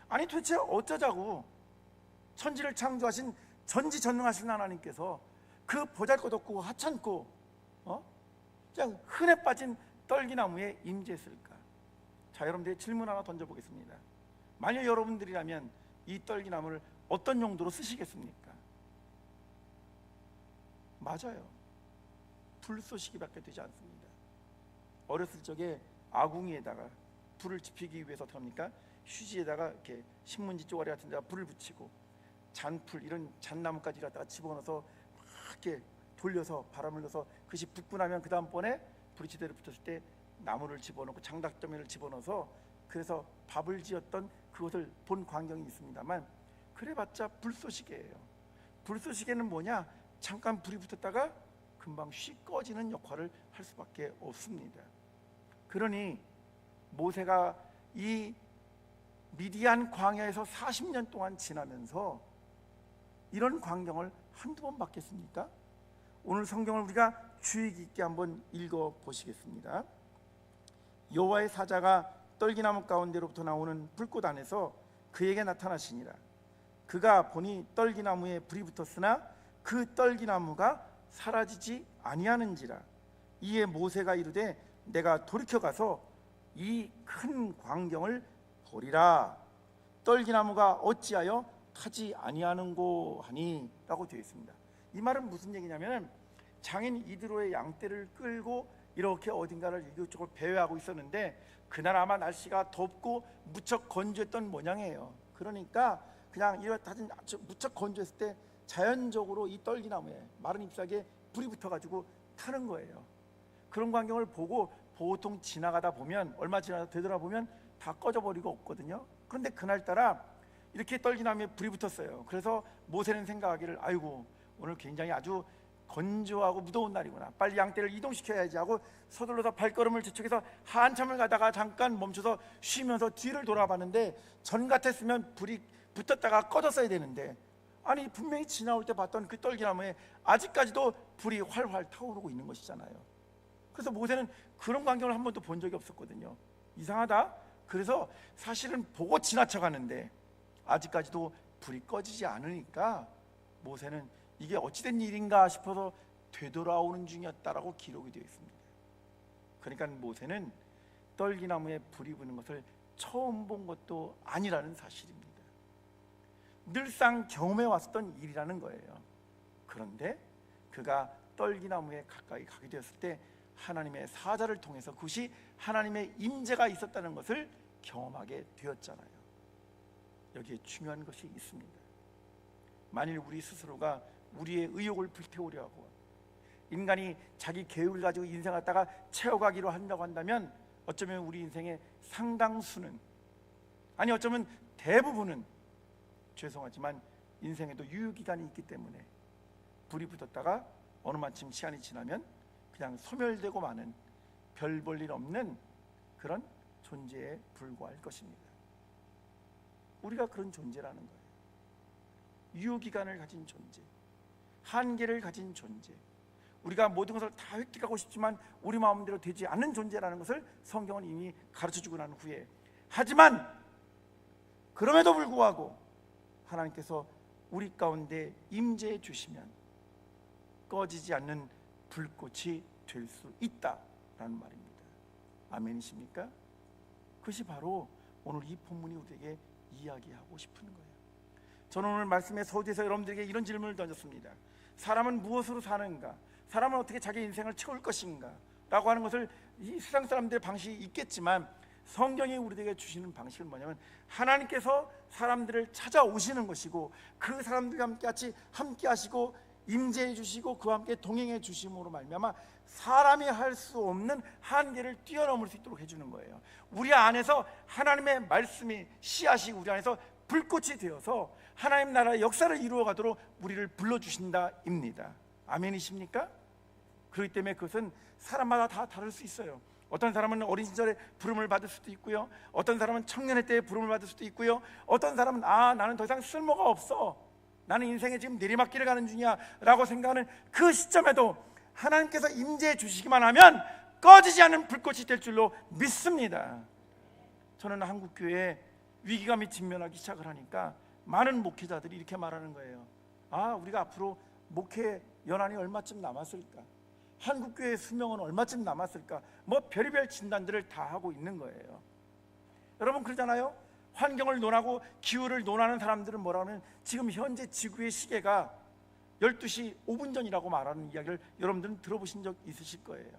아니 도대체 어쩌자고 천지를 창조하신 전지전능하신 하나님께서 그 보잘것없고 하찮고 그냥 흔해 빠진 떨기나무에 임재했을까? 자, 여러분들의 질문 하나 던져보겠습니다. 만약 여러분들이라면 이 떨기나무를 어떤 용도로 쓰시겠습니까? 맞아요. 불쏘시개밖에 되지 않습니다. 어렸을 적에 아궁이에다가 불을 지피기 위해서 어떻게 합니까? 휴지에다가 이렇게 신문지 쪼가리 같은 데다 불을 붙이고 잔풀 이런 잣나무까지 갖다가 집어넣어서 막 이렇게 돌려서 바람을 넣어서 그것이 붙고 나면 그 다음번에 불이 제대로 붙었을 때 나무를 집어넣고 장닭더미를 집어넣어서 그래서 밥을 지었던 그것을 본 광경이 있습니다만, 그래봤자 불쏘시개예요. 불쏘시개는 뭐냐? 잠깐 불이 붙었다가 금방 휙 꺼지는 역할을 할 수밖에 없습니다. 그러니 모세가 이 미디안 광야에서 40년 동안 지나면서 이런 광경을 한두 번 봤겠습니까? 오늘 성경을 우리가 주의 깊게 한번 읽어 보시겠습니다. 여호와의 사자가 떨기나무 가운데로부터 나오는 불꽃 안에서 그에게 나타나시니라. 그가 보니 떨기나무에 불이 붙었으나 그 떨기나무가 사라지지 아니하는지라. 이에 모세가 이르되 내가 돌이켜 가서 이 큰 광경을 보리라. 떨기나무가 어찌하여 타지 아니하는고 하니 라고 되어 있습니다. 이 말은 무슨 얘기냐면, 장인 이드로의 양떼를 끌고 이렇게 어딘가를 이쪽을 배회하고 있었는데 그날 아마 날씨가 덥고 무척 건조했던 모양이에요. 그러니까 그냥 이렇게 무척 건조했을 때 자연적으로 이 떨기나무에 마른 잎사귀에 불이 붙어가지고 타는 거예요. 그런 광경을 보고 보통 지나가다 보면, 얼마 지나다 되돌아보면 다 꺼져버리고 없거든요. 그런데 그날따라 이렇게 떨기나무에 불이 붙었어요. 그래서 모세는 생각하기를, 아이고 오늘 굉장히 아주 건조하고 무더운 날이구나, 빨리 양떼를 이동시켜야지 하고 서둘러서 발걸음을 재촉해서 한참을 가다가 잠깐 멈춰서 쉬면서 뒤를 돌아봤는데, 전 같았으면 불이 붙었다가 꺼졌어야 되는데, 아니 분명히 지나올 때 봤던 그 떨기나무에 아직까지도 불이 활활 타오르고 있는 것이잖아요. 그래서 모세는 그런 광경을 한 번도 본 적이 없었거든요. 이상하다. 그래서 사실은 보고 지나쳐가는데 아직까지도 불이 꺼지지 않으니까 모세는 이게 어찌된 일인가 싶어서 되돌아오는 중이었다라고 기록이 되어 있습니다. 그러니까 모세는 떨기나무에 불이 붙는 것을 처음 본 것도 아니라는 사실입니다. 늘상 경험해 왔었던 일이라는 거예요. 그런데 그가 떨기나무에 가까이 가게 되었을 때 하나님의 사자를 통해서 그것이 하나님의 임재가 있었다는 것을 경험하게 되었잖아요. 여기에 중요한 것이 있습니다. 만일 우리 스스로가 우리의 의욕을 불태우려 하고 인간이 자기 계획을 가지고 인생을 갖다가 채워가기로 한다고 한다면, 어쩌면 우리 인생의 상당수는, 아니 어쩌면 대부분은, 죄송하지만 인생에도 유효기간이 있기 때문에 불이 붙었다가 어느 마침 시간이 지나면 그냥 소멸되고 마는 별 볼 일 없는 그런 존재에 불과할 것입니다. 우리가 그런 존재라는 거예요. 유효기간을 가진 존재, 한계를 가진 존재, 우리가 모든 것을 다 획득하고 싶지만 우리 마음대로 되지 않는 존재라는 것을 성경은 이미 가르쳐주고 난 후에, 하지만 그럼에도 불구하고 하나님께서 우리 가운데 임재해 주시면 꺼지지 않는 불꽃이 될 수 있다라는 말입니다. 아멘이십니까? 그것이 바로 오늘 이 본문이 우리에게 이야기하고 싶은 거예요. 저는 오늘 말씀의 서두에서 여러분들에게 이런 질문을 던졌습니다. 사람은 무엇으로 사는가? 사람은 어떻게 자기 인생을 채울 것인가? 라고 하는 것을 이 세상 사람들의 방식이 있겠지만, 성경이 우리에게 주시는 방식은 뭐냐면, 하나님께서 사람들을 찾아오시는 것이고 그 사람들과 함께 하시고 임재해 주시고 그와 함께 동행해 주심으로 말미암아 사람이 할 수 없는 한계를 뛰어넘을 수 있도록 해주는 거예요. 우리 안에서 하나님의 말씀이, 씨앗이 우리 안에서 불꽃이 되어서 하나님 나라의 역사를 이루어가도록 우리를 불러주신다입니다. 아멘이십니까? 그렇기 때문에 그것은 사람마다 다 다를 수 있어요. 어떤 사람은 어린 시절에 부름을 받을 수도 있고요, 어떤 사람은 청년의 때에 부름을 받을 수도 있고요, 어떤 사람은 나는 더 이상 쓸모가 없어, 나는 인생에 지금 내리막길을 가는 중이야 라고 생각하는 그 시점에도 하나님께서 임재해 주시기만 하면 꺼지지 않는 불꽃이 될 줄로 믿습니다. 저는 한국교회에 위기감이 직면하기 시작을 하니까 많은 목회자들이 이렇게 말하는 거예요. 우리가 앞으로 목회 연한이 얼마쯤 남았을까? 한국교회의 수명은 얼마쯤 남았을까? 별의별 진단들을 다 하고 있는 거예요. 여러분 그러잖아요. 환경을 논하고 기후를 논하는 사람들은 뭐라고 하면, 지금 현재 지구의 시계가 12시 5분 전이라고 말하는 이야기를 여러분들은 들어보신 적 있으실 거예요.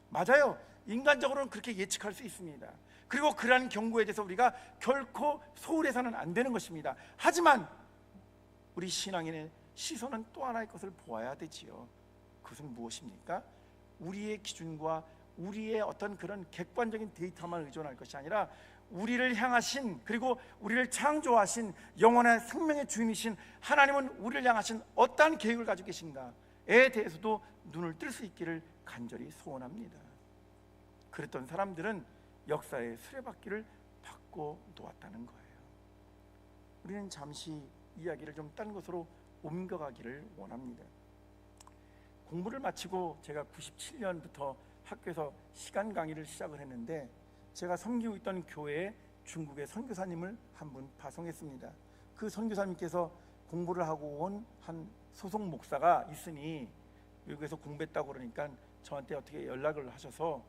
맞아요. 인간적으로는 그렇게 예측할 수 있습니다. 그리고 그러한 경고에 대해서 우리가 결코 소홀해서는 안 되는 것입니다. 하지만 우리 신앙인의 시선은 또 하나의 것을 보아야 되지요. 그것은 무엇입니까? 우리의 기준과 우리의 어떤 그런 객관적인 데이터만 의존할 것이 아니라 우리를 향하신, 그리고 우리를 창조하신 영원한 생명의 주인이신 하나님은 우리를 향하신 어떠한 계획을 가지고 계신가에 대해서도 눈을 뜰 수 있기를 간절히 소원합니다. 그랬던 사람들은 역사의 수레바퀴를 바꿔 놓았다는 거예요. 우리는 잠시 이야기를 좀 딴 곳으로 옮겨가기를 원합니다. 공부를 마치고 제가 97년부터 학교에서 시간 강의를 시작을 했는데, 제가 섬기고 있던 교회에 중국의 선교사님을 한 분 파송했습니다. 그 선교사님께서 공부를 하고 온 한 소속 목사가 있으니 외국에서 공부했다고 그러니까 저한테 어떻게 연락을 하셔서,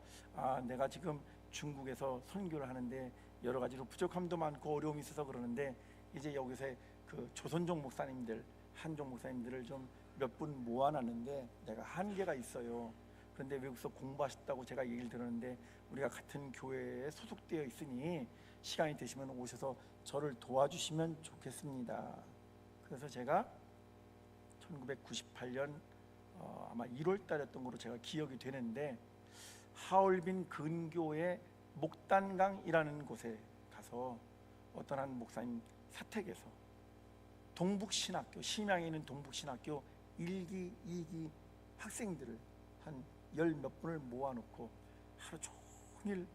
내가 지금 중국에서 선교를 하는데 여러 가지로 부족함도 많고 어려움이 있어서 그러는데 이제 여기서 그 조선족 목사님들, 한족 목사님들을 좀 몇 분 모아놨는데 내가 한계가 있어요. 그런데 외국에서 공부하셨다고 제가 얘기를 들었는데 우리가 같은 교회에 소속되어 있으니 시간이 되시면 오셔서 저를 도와주시면 좋겠습니다. 그래서 제가 1998년 아마 1월 달이었던 걸로 제가 기억이 되는데, 하얼빈 근교의 목단강이라는 곳에 가서 어떤 한 목사님 사택에서 동북신학교, 심양에 있는 동북신학교 1기, 2기 학생들을 한 열 몇 분을 모아놓고 하루 종일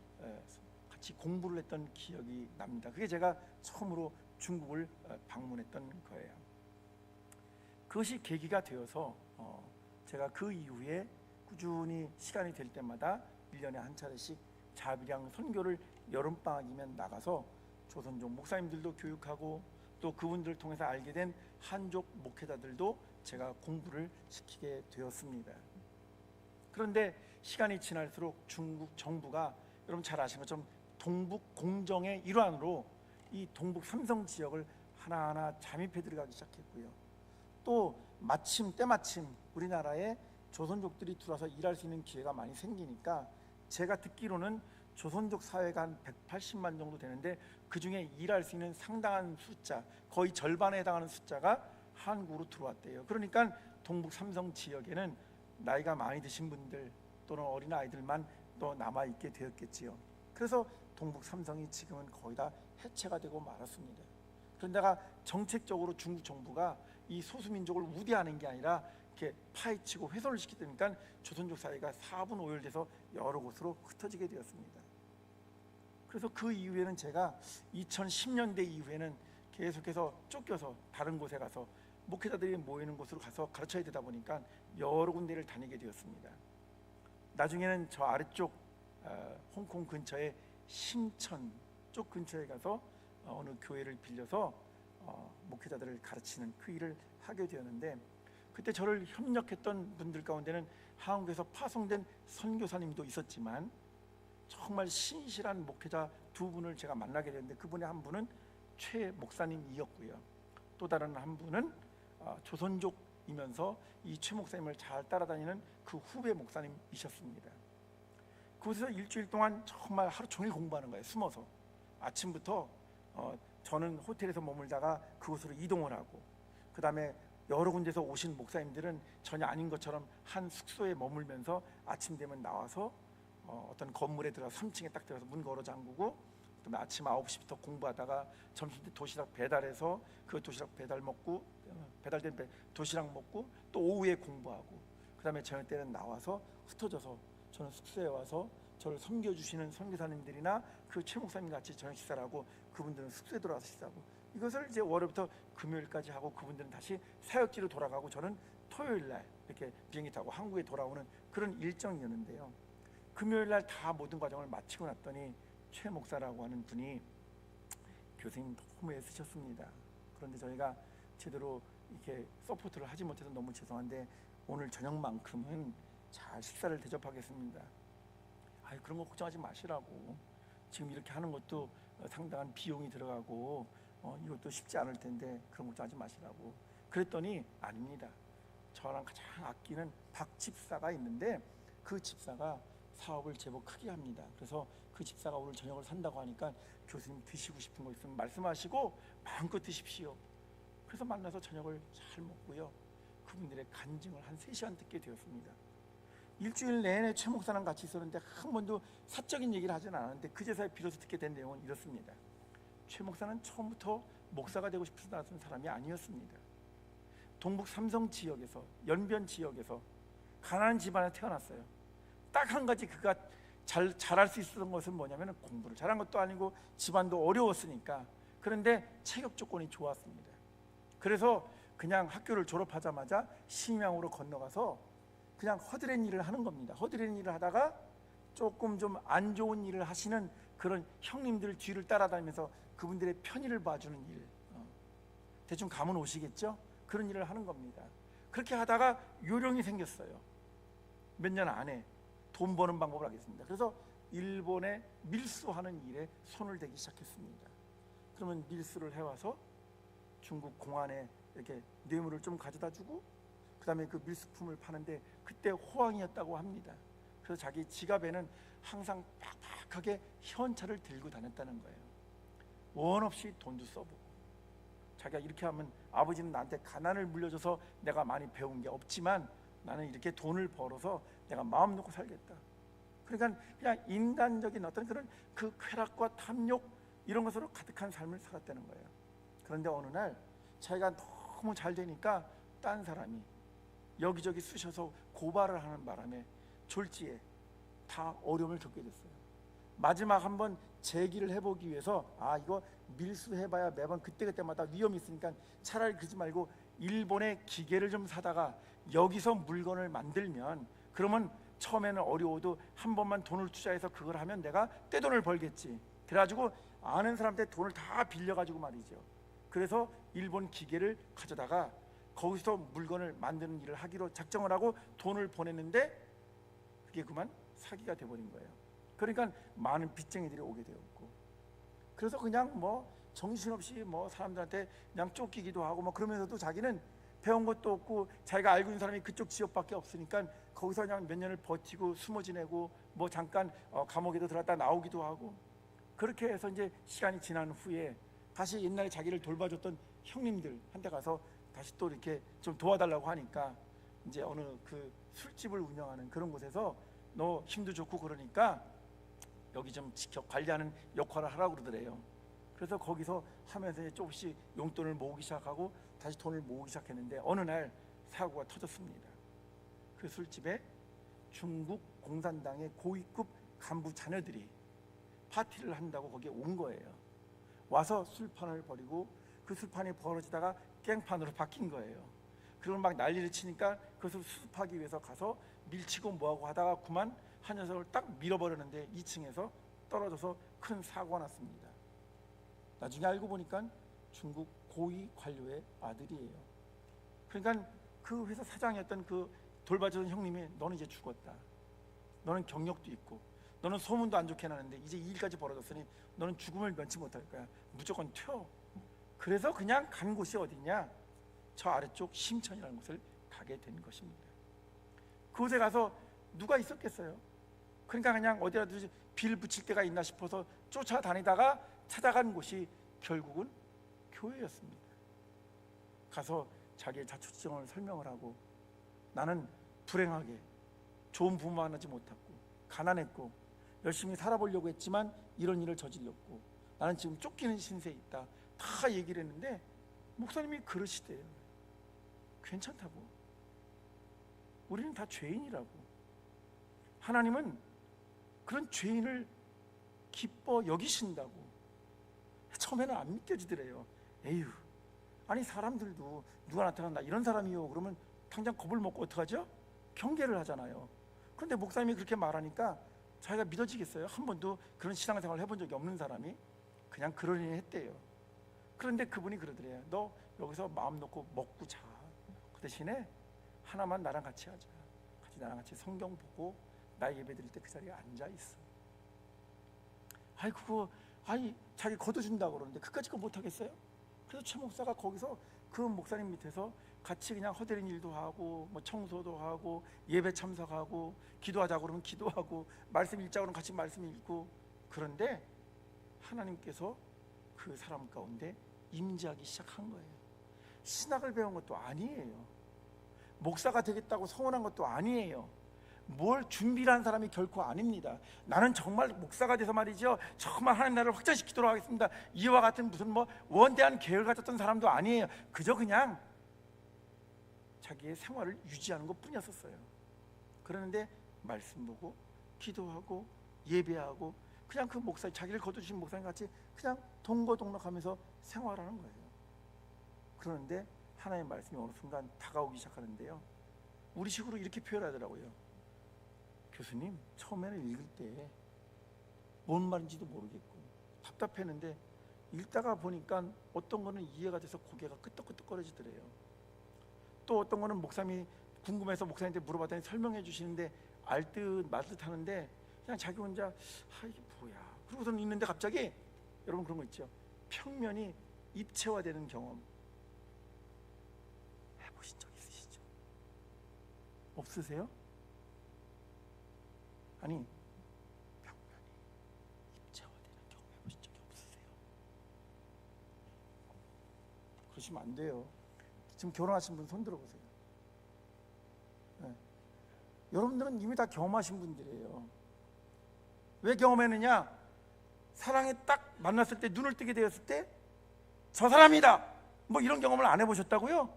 같이 공부를 했던 기억이 납니다. 그게 제가 처음으로 중국을 방문했던 거예요. 그것이 계기가 되어서 제가 그 이후에 꾸준히 시간이 될 때마다 1년에 한 차례씩 자비량 선교를 여름방학이면 나가서 조선족 목사님들도 교육하고 또 그분들을 통해서 알게 된 한족 목회자들도 제가 공부를 시키게 되었습니다. 그런데 시간이 지날수록 중국 정부가 여러분 잘 아시는 것처럼 동북 공정의 일환으로 이 동북 삼성 지역을 하나하나 잠입해 들어가기 시작했고요. 또 때마침 우리나라에 조선족들이 들어와서 일할 수 있는 기회가 많이 생기니까, 제가 듣기로는 조선족 사회가 한 180만 정도 되는데 그 중에 일할 수 있는 상당한 숫자, 거의 절반에 해당하는 숫자가 한국으로 들어왔대요. 그러니까 동북 삼성 지역에는 나이가 많이 드신 분들 또는 어린 아이들만 또 남아 있게 되었겠지요. 그래서 동북 삼성이 지금은 거의 다 해체가 되고 말았습니다. 그런데가 정책적으로 중국 정부가 이 소수민족을 우대하는 게 아니라 이렇게 파헤치고 훼손을 시키니까 조선족 사회가 4분 오열돼서 여러 곳으로 흩어지게 되었습니다. 그래서 그 이후에는 제가 2010년대 이후에는 계속해서 쫓겨서 다른 곳에 가서 목회자들이 모이는 곳으로 가서 가르쳐야 되다 보니까 여러 군데를 다니게 되었습니다. 나중에는 저 아래쪽 홍콩 근처에 심천 쪽 근처에 가서 어느 교회를 빌려서 목회자들을 가르치는 그 일을 하게 되었는데, 그때 저를 협력했던 분들 가운데는 한국에서 파송된 선교사님도 있었지만 정말 신실한 목회자 두 분을 제가 만나게 됐는데, 그분의 한 분은 최 목사님이었고요. 또 다른 한 분은 조선족이면서 이 최 목사님을 잘 따라다니는 그 후배 목사님이셨습니다. 그곳에서 일주일 동안 정말 하루 종일 공부하는 거예요. 숨어서 아침부터 저는 호텔에서 머물다가 그곳으로 이동을 하고, 그 다음에 여러 군데서 오신 목사님들은 전혀 아닌 것처럼 한 숙소에 머물면서 아침 되면 나와서 어떤 건물에 들어가서 3층에 딱 들어가서 문 걸어 잠그고, 그다음에 아침 9시부터 공부하다가 점심때 도시락 배달해서 그 도시락 배달된 도시락 먹고 또 오후에 공부하고, 그다음에 저녁 때는 나와서 흩어져서 저는 숙소에 와서 저를 섬겨주시는 선교사님들이나 그 최 목사님 같이 저녁 식사를 하고, 그분들은 숙소에 들어와서 식사하고, 이것을 이제 월요일부터 금요일까지 하고, 그분들은 다시 사역지로 돌아가고 저는 토요일날 이렇게 비행기 타고 한국에 돌아오는 그런 일정이었는데요. 금요일날 다 모든 과정을 마치고 났더니 최 목사라고 하는 분이 교수님 너무 애쓰셨습니다. 그런데 저희가 제대로 이렇게 서포트를 하지 못해서 너무 죄송한데 오늘 저녁만큼은 잘 식사를 대접하겠습니다. 그런 거 걱정하지 마시라고. 지금 이렇게 하는 것도 상당한 비용이 들어가고 이것도 쉽지 않을 텐데 그런 걱정하지 마시라고. 그랬더니 아닙니다. 저랑 가장 아끼는 박 집사가 있는데 그 집사가 사업을 제법 크게 합니다. 그래서 그 집사가 오늘 저녁을 산다고 하니까 교수님 드시고 싶은 거 있으면 말씀하시고 마음껏 드십시오. 그래서 만나서 저녁을 잘 먹고요. 그분들의 간증을 한 3시간 듣게 되었습니다. 일주일 내내 최 목사랑 같이 있었는데 한 번도 사적인 얘기를 하진 않았는데 그제서야 비로소 듣게 된 내용은 이렇습니다. 최 목사는 처음부터 목사가 되고 싶어서 나선 사람이 아니었습니다. 동북 삼성 지역에서, 연변 지역에서 가난한 집안에 태어났어요. 딱 한 가지 그가 잘할 수 있었던 것은 뭐냐면 공부를 잘한 것도 아니고 집안도 어려웠으니까. 그런데 체격 조건이 좋았습니다. 그래서 그냥 학교를 졸업하자마자 심양으로 건너가서 그냥 허드렛 일을 하는 겁니다. 허드렛 일을 하다가 조금 좀 안 좋은 일을 하시는 그런 형님들 뒤를 따라다니면서 그분들의 편의를 봐주는 일, 대충 감은 오시겠죠? 그런 일을 하는 겁니다. 그렇게 하다가 요령이 생겼어요. 몇 년 안에 돈 버는 방법을 알겠습니다. 그래서 일본에 밀수하는 일에 손을 대기 시작했습니다. 그러면 밀수를 해와서 중국 공안에 이렇게 뇌물을 좀 가져다 주고 그 다음에 그 밀수품을 파는데 그때 호황이었다고 합니다. 그래서 자기 지갑에는 항상 빡빡하게 현찰을 들고 다녔다는 거예요. 원 없이 돈도 써보고 자기가 이렇게 하면 아버지는 나한테 가난을 물려줘서 내가 많이 배운 게 없지만 나는 이렇게 돈을 벌어서 내가 마음 놓고 살겠다. 그러니까 그냥 인간적인 어떤 그런 그 쾌락과 탐욕 이런 것으로 가득한 삶을 살았다는 거예요. 그런데 어느 날 자기가 너무 잘 되니까 딴 사람이 여기저기 쑤셔서 고발을 하는 바람에 졸지에 다 어려움을 겪게 됐어요. 마지막 한번 재기를 해보기 위해서 이거 밀수해봐야 매번 그때그때마다 위험이 있으니까 차라리 그러지 말고 일본의 기계를 좀 사다가 여기서 물건을 만들면 그러면 처음에는 어려워도 한 번만 돈을 투자해서 그걸 하면 내가 떼돈을 벌겠지. 그래가지고 아는 사람한테 돈을 다 빌려가지고 말이죠. 그래서 일본 기계를 가져다가 거기서 물건을 만드는 일을 하기로 작정을 하고 돈을 보냈는데 그게 그만 사기가 돼버린 거예요. 그러니까 많은 빚쟁이들이 오게 되었고, 그래서 그냥 뭐 정신없이 뭐 사람들한테 그냥 쫓기기도 하고 뭐 그러면서도 자기는 배운 것도 없고 자기가 알고 있는 사람이 그쪽 지역밖에 없으니까 거기서 그냥 몇 년을 버티고 숨어 지내고 뭐 잠깐 감옥에도 들어갔다 나오기도 하고, 그렇게 해서 이제 시간이 지난 후에 다시 옛날에 자기를 돌봐줬던 형님들한테 가서 다시 또 이렇게 좀 도와달라고 하니까 이제 어느 그 술집을 운영하는 그런 곳에서 너 힘도 좋고 그러니까 여기 좀 지켜 관리하는 역할을 하라고 그러더래요. 그래서 거기서 하면서 이제 조금씩 용돈을 모으기 시작하고 다시 돈을 모으기 시작했는데 어느 날 사고가 터졌습니다. 그 술집에 중국 공산당의 고위급 간부 자녀들이 파티를 한다고 거기에 온 거예요. 와서 술판을 벌이고 그 술판이 벌어지다가 깽판으로 바뀐 거예요. 그러고 막 난리를 치니까 그것을 수습하기 위해서 가서 밀치고 뭐하고 하다가 그만 한 녀석을 딱 밀어버렸는데 2층에서 떨어져서 큰 사고가 났습니다. 나중에 알고 보니까 중국 고위 관료의 아들이에요. 그러니까 그 회사 사장이었던 그 돌봐주던 형님이 너는 이제 죽었다. 너는 경력도 있고 너는 소문도 안 좋게 나는데 이제 이 일까지 벌어졌으니 너는 죽음을 면치 못할 거야. 무조건 튀어. 그래서 그냥 간 곳이 어디냐? 저 아래쪽 심천이라는 곳을 가게 된 것입니다. 그곳에 가서 누가 있었겠어요? 그러니까 그냥 어디라도 빌 붙일 데가 있나 싶어서 쫓아다니다가 찾아간 곳이 결국은 교회였습니다. 가서 자기의 자초지종을 설명을 하고 나는 불행하게 좋은 부모 만나지 못했고 가난했고 열심히 살아보려고 했지만 이런 일을 저질렀고 나는 지금 쫓기는 신세에 있다. 다 얘기를 했는데 목사님이 그러시대요. 괜찮다고. 우리는 다 죄인이라고. 하나님은 그런 죄인을 기뻐 여기신다고. 처음에는 안 믿겨지더래요. 에휴, 아니 사람들도 누가 나타난다 이런 사람이요 그러면 당장 겁을 먹고 어떡하죠? 경계를 하잖아요. 그런데 목사님이 그렇게 말하니까 자기가 믿어지겠어요? 한 번도 그런 신앙생활을 해본 적이 없는 사람이 그냥 그러니 했대요. 그런데 그분이 그러더래요. 너 여기서 마음 놓고 먹고 자. 그 대신에 하나만 나랑 같이 하자. 같이 나랑 같이 성경 보고 나 예배 드릴 때 그 자리에 앉아 있어. 아니 자기 거둬준다고 그러는데 그까짓 거 못 하겠어요? 그래서 최 목사가 거기서 그 목사님 밑에서 같이 그냥 허드렛 일도 하고 뭐 청소도 하고 예배 참석하고 기도하자고 그러면 기도하고 말씀 읽자고 그러면 같이 말씀 읽고. 그런데 하나님께서 그 사람 가운데 임재하기 시작한 거예요. 신학을 배운 것도 아니에요. 목사가 되겠다고 소원한 것도 아니에요. 뭘 준비를 한 사람이 결코 아닙니다. 나는 정말 목사가 돼서 말이죠, 정말 하나님 나라를 확장시키도록 하겠습니다, 이와 같은 무슨 뭐 원대한 계획을 가졌던 사람도 아니에요. 그저 그냥 자기의 생활을 유지하는 것 뿐이었어요. 그러는데 말씀 보고 기도하고 예배하고 그냥 그 목사, 자기를 거두신 목사님 같이 그냥 동거동락하면서 생활하는 거예요. 그러는데 하나님의 말씀이 어느 순간 다가오기 시작하는데요, 우리식으로 이렇게 표현하더라고요. 교수님, 처음에는 읽을 때 뭔 말인지도 모르겠고 답답했는데 읽다가 보니까 어떤 거는 이해가 돼서 고개가 끄덕끄덕거려지더래요. 또 어떤 거는 목사님이 궁금해서 목사님한테 물어봤더니 설명해 주시는데 알듯 말듯 하는데 그냥 자기 혼자 이게 뭐야, 그러고서는 있는데 갑자기 여러분 그런 거 있죠, 평면이 입체화되는 경험 해보신 적 있으시죠? 없으세요? 아니, 평면이 입체화되는 경험 해보신 적이 없으세요? 그러시면 안 돼요. 지금 결혼하신 분 손 들어보세요. 네. 여러분들은 이미 다 경험하신 분들이에요. 왜 경험했느냐? 사랑에 딱 만났을 때, 눈을 뜨게 되었을 때 저 사람이다, 뭐 이런 경험을 안 해보셨다고요?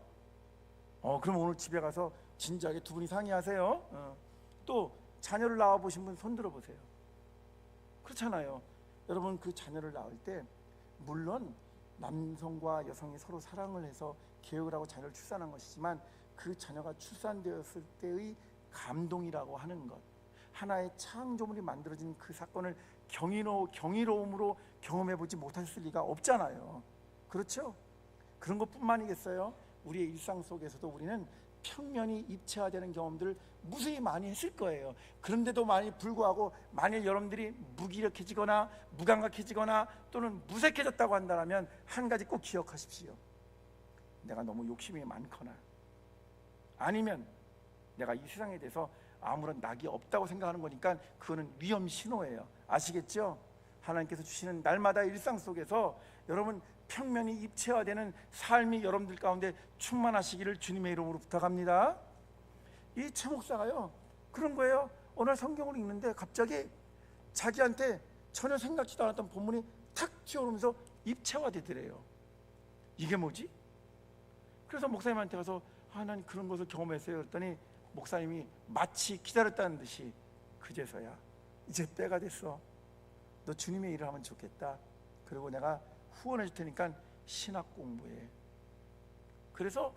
그럼 오늘 집에 가서 진지하게 두 분이 상의하세요. 또 자녀를 낳아 보신 분 손 들어 보세요. 그렇잖아요. 여러분, 그 자녀를 낳을 때 물론 남성과 여성이 서로 사랑을 해서 계획을 하고 자녀를 출산한 것이지만 그 자녀가 출산되었을 때의 감동이라고 하는 것, 하나의 창조물이 만들어진 그 사건을 경이로움으로 경험해보지 못했을 리가 없잖아요. 그렇죠? 그런 것뿐만이겠어요? 우리의 일상 속에서도 우리는 평면이 입체화되는 경험들을 무수히 많이 했을 거예요. 그런데도 많이 불구하고 만일 여러분들이 무기력해지거나 무감각해지거나 또는 무색해졌다고 한다면 한 가지 꼭 기억하십시오. 내가 너무 욕심이 많거나 아니면 내가 이 세상에 대해서 아무런 낙이 없다고 생각하는 거니까 그거는 위험 신호예요. 아시겠죠? 하나님께서 주시는 날마다 일상 속에서 여러분 평면이 입체화되는 삶이 여러분들 가운데 충만하시기를 주님의 이름으로 부탁합니다. 이 최 목사가요 그런 거예요. 어느 날 성경을 읽는데 갑자기 자기한테 전혀 생각지도 않았던 본문이 탁 튀어오르면서 입체화되더래요. 이게 뭐지? 그래서 목사님한테 가서 난 그런 것을 경험했어요. 그랬더니 목사님이 마치 기다렸다는 듯이 그제서야 이제 때가 됐어. 너 주님의 일을 하면 좋겠다. 그리고 내가 후원해 줄 테니까 신학 공부해. 그래서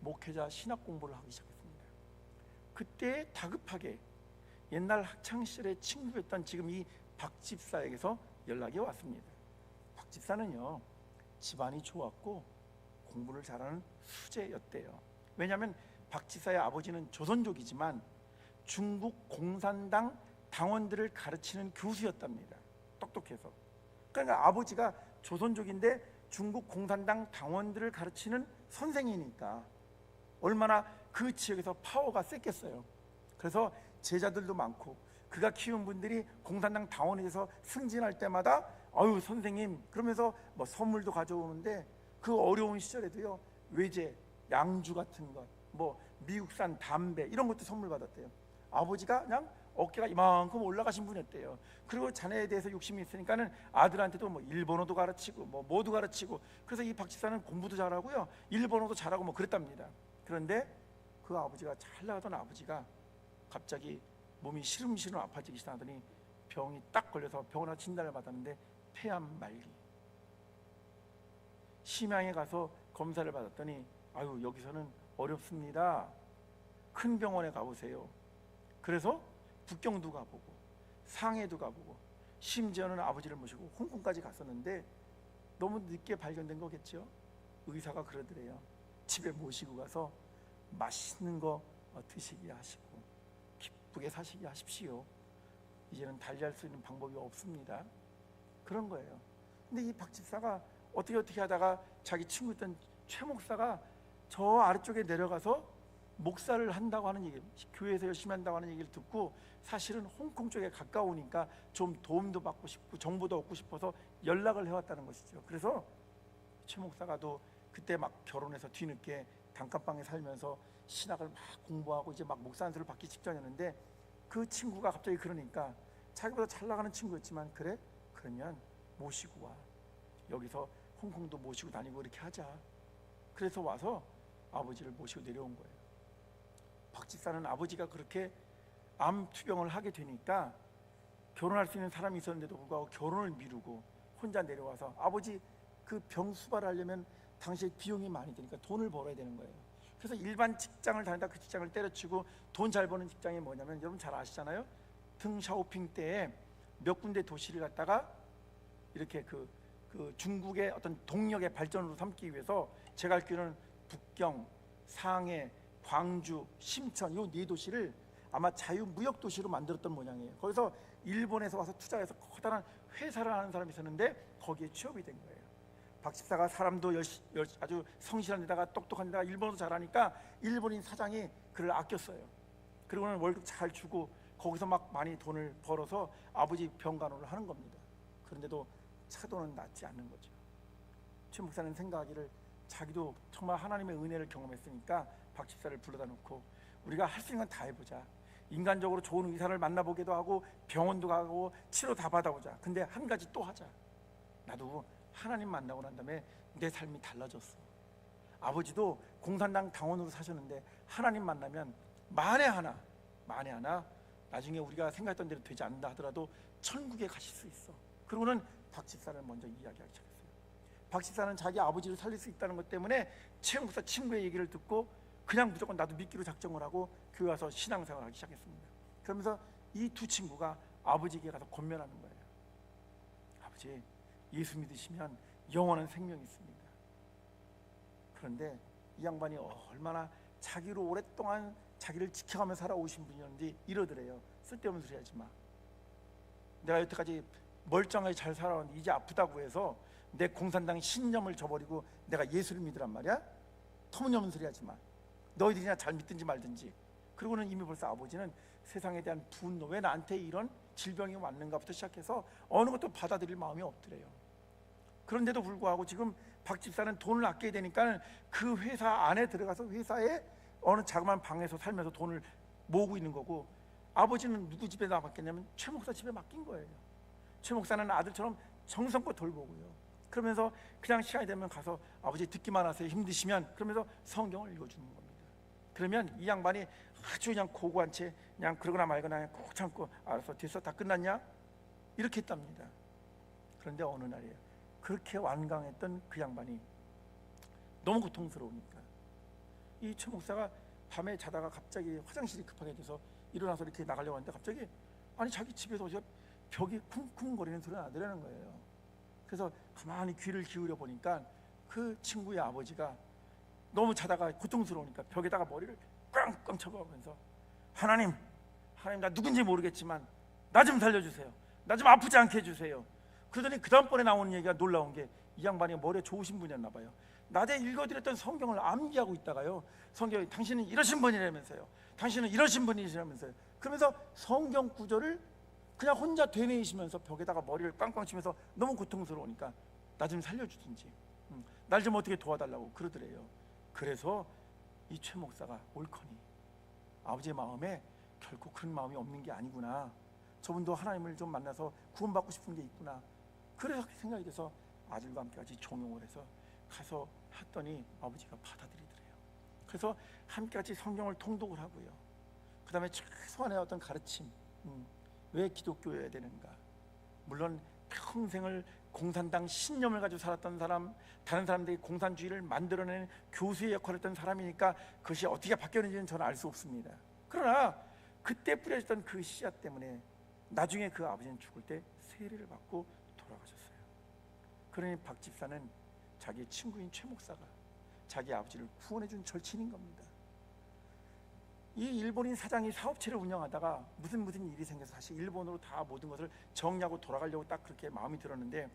목회자 신학 공부를 하기 시작했습니다. 그때 다급하게 옛날 학창시절에 친구였던 지금 이 박 집사에게서 연락이 왔습니다. 박 집사는요 집안이 좋았고 공부를 잘하는 수재였대요. 왜냐하면 박 집사의 아버지는 조선족이지만 중국 공산당 당원들을 가르치는 교수였답니다. 똑똑해서. 그러니까 아버지가 조선족인데 중국 공산당 당원들을 가르치는 선생이니까 얼마나 그 지역에서 파워가 셌겠어요. 그래서 제자들도 많고 그가 키운 분들이 공산당 당원에 대해서 승진할 때마다 아유 선생님 그러면서 뭐 선물도 가져오는데 그 어려운 시절에도요 외제, 양주 같은 것, 뭐 미국산 담배 이런 것도 선물 받았대요. 아버지가 그냥 어깨가 이만큼 올라가신 분이었대요. 그리고 자네에 대해서 욕심이 있으니까는 아들한테도 뭐 일본어도 가르치고 뭐 뭐도 가르치고 그래서 이 박 집사는 공부도 잘하고요 일본어도 잘하고 뭐 그랬답니다. 그런데 그 아버지가 잘 나가던 아버지가 갑자기 몸이 시름시름 아파지기 시작하더니 병이 딱 걸려서 병원 와서 진단을 받았는데 폐암 말기. 심양에 가서 검사를 받았더니 아유 여기서는 어렵습니다. 큰 병원에 가보세요. 그래서 북경도 가보고 상해도 가보고 심지어는 아버지를 모시고 홍콩까지 갔었는데 너무 늦게 발견된 거겠죠. 의사가 그러더래요. 집에 모시고 가서 맛있는 거 드시게 하시고 기쁘게 사시게 하십시오. 이제는 달리할 수 있는 방법이 없습니다. 그런 거예요. 근데 이 박 집사가 어떻게 하다가 자기 친구였던 최 목사가 저 아래쪽에 내려가서 목사를 한다고 하는 얘기, 교회에서 열심히 한다고 하는 얘기를 듣고 사실은 홍콩 쪽에 가까우니까 좀 도움도 받고 싶고 정보도 얻고 싶어서 연락을 해왔다는 것이죠. 그래서 최 목사가도 그때 막 결혼해서 뒤늦게 단칸방에 살면서 신학을 막 공부하고 이제 막 목사 안수를 받기 직전이었는데 그 친구가 갑자기 그러니까 자기보다 잘 나가는 친구였지만 그래? 그러면 모시고 와. 여기서 홍콩도 모시고 다니고 이렇게 하자. 그래서 와서 아버지를 모시고 내려온 거예요. 박 집사는 아버지가 그렇게 암 투병을 하게 되니까 결혼할 수 있는 사람이 있었는데도 불구하고 결혼을 미루고 혼자 내려와서 아버지 그 병 수발하려면 당시에 비용이 많이 드니까 돈을 벌어야 되는 거예요. 그래서 일반 직장을 다니다 그 직장을 때려치고 돈 잘 버는 직장이 뭐냐면 여러분 잘 아시잖아요. 덩샤오핑 때에 몇 군데 도시를 갔다가 이렇게 그 중국의 어떤 동력의 발전으로 삼기 위해서 제가 알기로는 북경, 상해, 광주, 심천 이 네 도시를 아마 자유무역 도시로 만들었던 모양이에요. 거기서 일본에서 와서 투자해서 커다란 회사를 하는 사람이 있었는데 거기에 취업이 된 거예요. 박 집사가 사람도 아주 성실한 데다가 똑똑한 데다가 일본어도 잘하니까 일본인 사장이 그를 아꼈어요. 그리고는 월급 잘 주고 거기서 막 많이 돈을 벌어서 아버지 병간호를 하는 겁니다. 그런데도 차도는 낫지 않는 거죠. 최 목사는 생각하기를 자기도 정말 하나님의 은혜를 경험했으니까 박 집사를 불러다 놓고 우리가 할 수 있는 건 다 해보자. 인간적으로 좋은 의사를 만나보기도 하고 병원도 가고 치료 다 받아보자. 근데 한 가지 또 하자. 나도 하나님 만나고 난 다음에 내 삶이 달라졌어. 아버지도 공산당 당원으로 사셨는데 하나님 만나면 만에 하나 나중에 우리가 생각했던 대로 되지 않는다 하더라도 천국에 가실 수 있어. 그러고는 박 집사를 먼저 이야기하기 시작했어요. 박 집사는 자기 아버지를 살릴 수 있다는 것 때문에 최 목사 친구의 얘기를 듣고 그냥 무조건 나도 믿기로 작정을 하고 교회 와서 신앙생활을 하기 시작했습니다. 그러면서 이 두 친구가 아버지에게 가서 권면하는 거예요. 아버지, 예수 믿으시면 영원한 생명이 있습니다. 그런데 이 양반이 얼마나 자기로 오랫동안 자기를 지켜가며 살아오신 분이었는지 이러더래요. 쓸데없는 소리 하지 마. 내가 여태까지 멀쩡하게 잘 살아왔는데 이제 아프다고 해서 내 공산당 신념을 저버리고 내가 예수를 믿으란 말이야? 터무니없는 소리 하지 마. 너희들이나 잘 믿든지 말든지. 그리고는 이미 벌써 아버지는 세상에 대한 분노, 왜 나한테 이런 질병이 왔는가부터 시작해서 어느 것도 받아들일 마음이 없더래요. 그런데도 불구하고 지금 박 집사는 돈을 아껴야 되니까 그 회사 안에 들어가서 회사에 어느 자그마한 방에서 살면서 돈을 모으고 있는 거고, 아버지는 누구 집에 맡겼냐면 최 목사 집에 맡긴 거예요. 최 목사는 아들처럼 정성껏 돌보고요. 그러면서 그냥 시간이 되면 가서 아버지 듣기만 하세요, 힘드시면, 그러면서 성경을 읽어주는 겁니다. 그러면 이 양반이 아주 그냥 고고한 채 그냥 그러거나 말거나 그냥 꾹 참고 알았어, 됐어, 다 끝났냐? 이렇게 했답니다. 그런데 어느 날이에요. 그렇게 완강했던 그 양반이 너무 고통스러우니까 이 최 목사가 밤에 자다가 갑자기 화장실이 급하게 돼서 일어나서 이렇게 나가려고 하는데 갑자기 아니 자기 집에서 벽이 쿵쿵거리는 소리가 나더라는 거예요. 그래서 가만히 귀를 기울여 보니까 그 친구의 아버지가 너무 자다가 고통스러우니까 벽에다가 머리를 꽝꽝 쳐박으면서 하나님 나 누군지 모르겠지만 나 좀 살려주세요. 나 좀 아프지 않게 해주세요. 그러더니 그 다음번에 나오는 얘기가 놀라운 게 이 양반이 머리에 좋으신 분이었나 봐요. 낮에 읽어드렸던 성경을 암기하고 있다가요, 성경이 당신은 이러신 분이라면서요, 당신은 이러신 분이시라면서요, 그러면서 성경 구절을 그냥 혼자 되뇌이시면서 벽에다가 머리를 꽝꽝 치면서 너무 고통스러우니까 나 좀 살려주든지 날 좀 어떻게 도와달라고 그러더래요. 그래서 이 최 목사가 옳거니 아버지의 마음에 결코 그런 마음이 없는 게 아니구나, 저분도 하나님을 좀 만나서 구원받고 싶은 게 있구나, 그래서 생각이 돼서 아들과 함께 같이 종용을 해서 가서 했더니 아버지가 받아들이더래요. 그래서 함께 같이 성경을 통독을 하고요, 그 다음에 최소한의 어떤 가르침, 왜 기독교여야 되는가, 물론 평생을 공산당 신념을 가지고 살았던 사람, 다른 사람들이 공산주의를 만들어내는 교수의 역할을 했던 사람이니까 그것이 어떻게 바뀌었는지는 저는 알 수 없습니다. 그러나 그때 뿌려졌던 그 씨앗 때문에 나중에 그 아버지는 죽을 때 세례를 받고 돌아가셨어요. 그러니 박 집사는 자기 친구인 최 목사가 자기 아버지를 구원해준 절친인 겁니다. 이 일본인 사장이 사업체를 운영하다가 무슨 일이 생겨서 사실 일본으로 다 모든 것을 정리하고 돌아가려고 딱 그렇게 마음이 들었는데,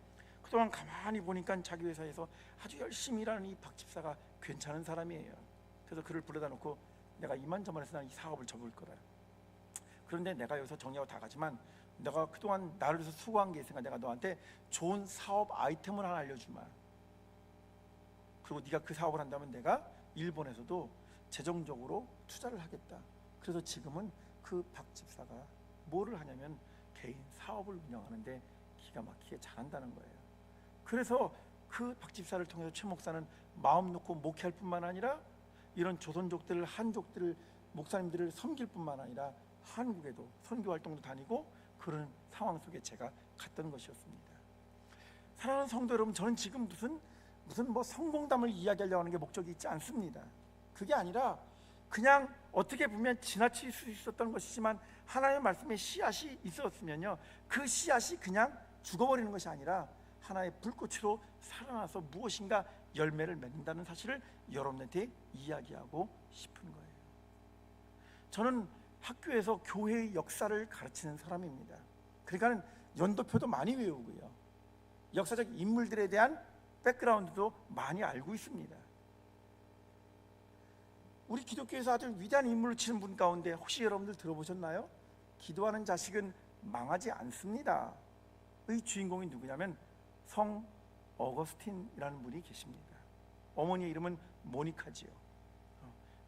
그동안 가만히 보니까 자기 회사에서 아주 열심히 일하는 이 박 집사가 괜찮은 사람이에요. 그래서 그를 불러다 놓고 내가 이만저만해서 나는 이 사업을 접을 거다. 그런데 내가 여기서 정리하고 다 가지만 내가 그동안 나를 위해서 수고한 게 있으니까 내가 너한테 좋은 사업 아이템을 하나 알려주마. 그리고 네가 그 사업을 한다면 내가 일본에서도 재정적으로 투자를 하겠다. 그래서 지금은 그 박 집사가 뭐를 하냐면 개인 사업을 운영하는데 기가 막히게 잘한다는 거예요. 그래서 그 박 집사를 통해서 최 목사는 마음 놓고 목회할 뿐만 아니라 이런 조선족들을, 한족들을, 목사님들을 섬길 뿐만 아니라 한국에도 선교 활동도 다니고 그런 상황 속에 제가 갔던 것이었습니다. 사랑하는 성도 여러분, 저는 지금 무슨 뭐 성공담을 이야기하려고 하는 게 목적이 있지 않습니다. 그게 아니라 그냥 어떻게 보면 지나칠 수 있었던 것이지만 하나님의 말씀에 씨앗이 있었으면요, 그 씨앗이 그냥 죽어버리는 것이 아니라 하나의 불꽃으로 살아나서 무엇인가 열매를 맺는다는 사실을 여러분한테 이야기하고 싶은 거예요. 저는 학교에서 교회의 역사를 가르치는 사람입니다. 그러니까 연도표도 많이 외우고요, 역사적 인물들에 대한 백그라운드도 많이 알고 있습니다. 우리 기독교에서 아주 위대한 인물을 치는 분 가운데 혹시 여러분들 들어보셨나요? 기도하는 자식은 망하지 않습니다. 의 주인공이 누구냐면 성 어거스틴이라는 분이 계십니다. 어머니의 이름은 모니카지요.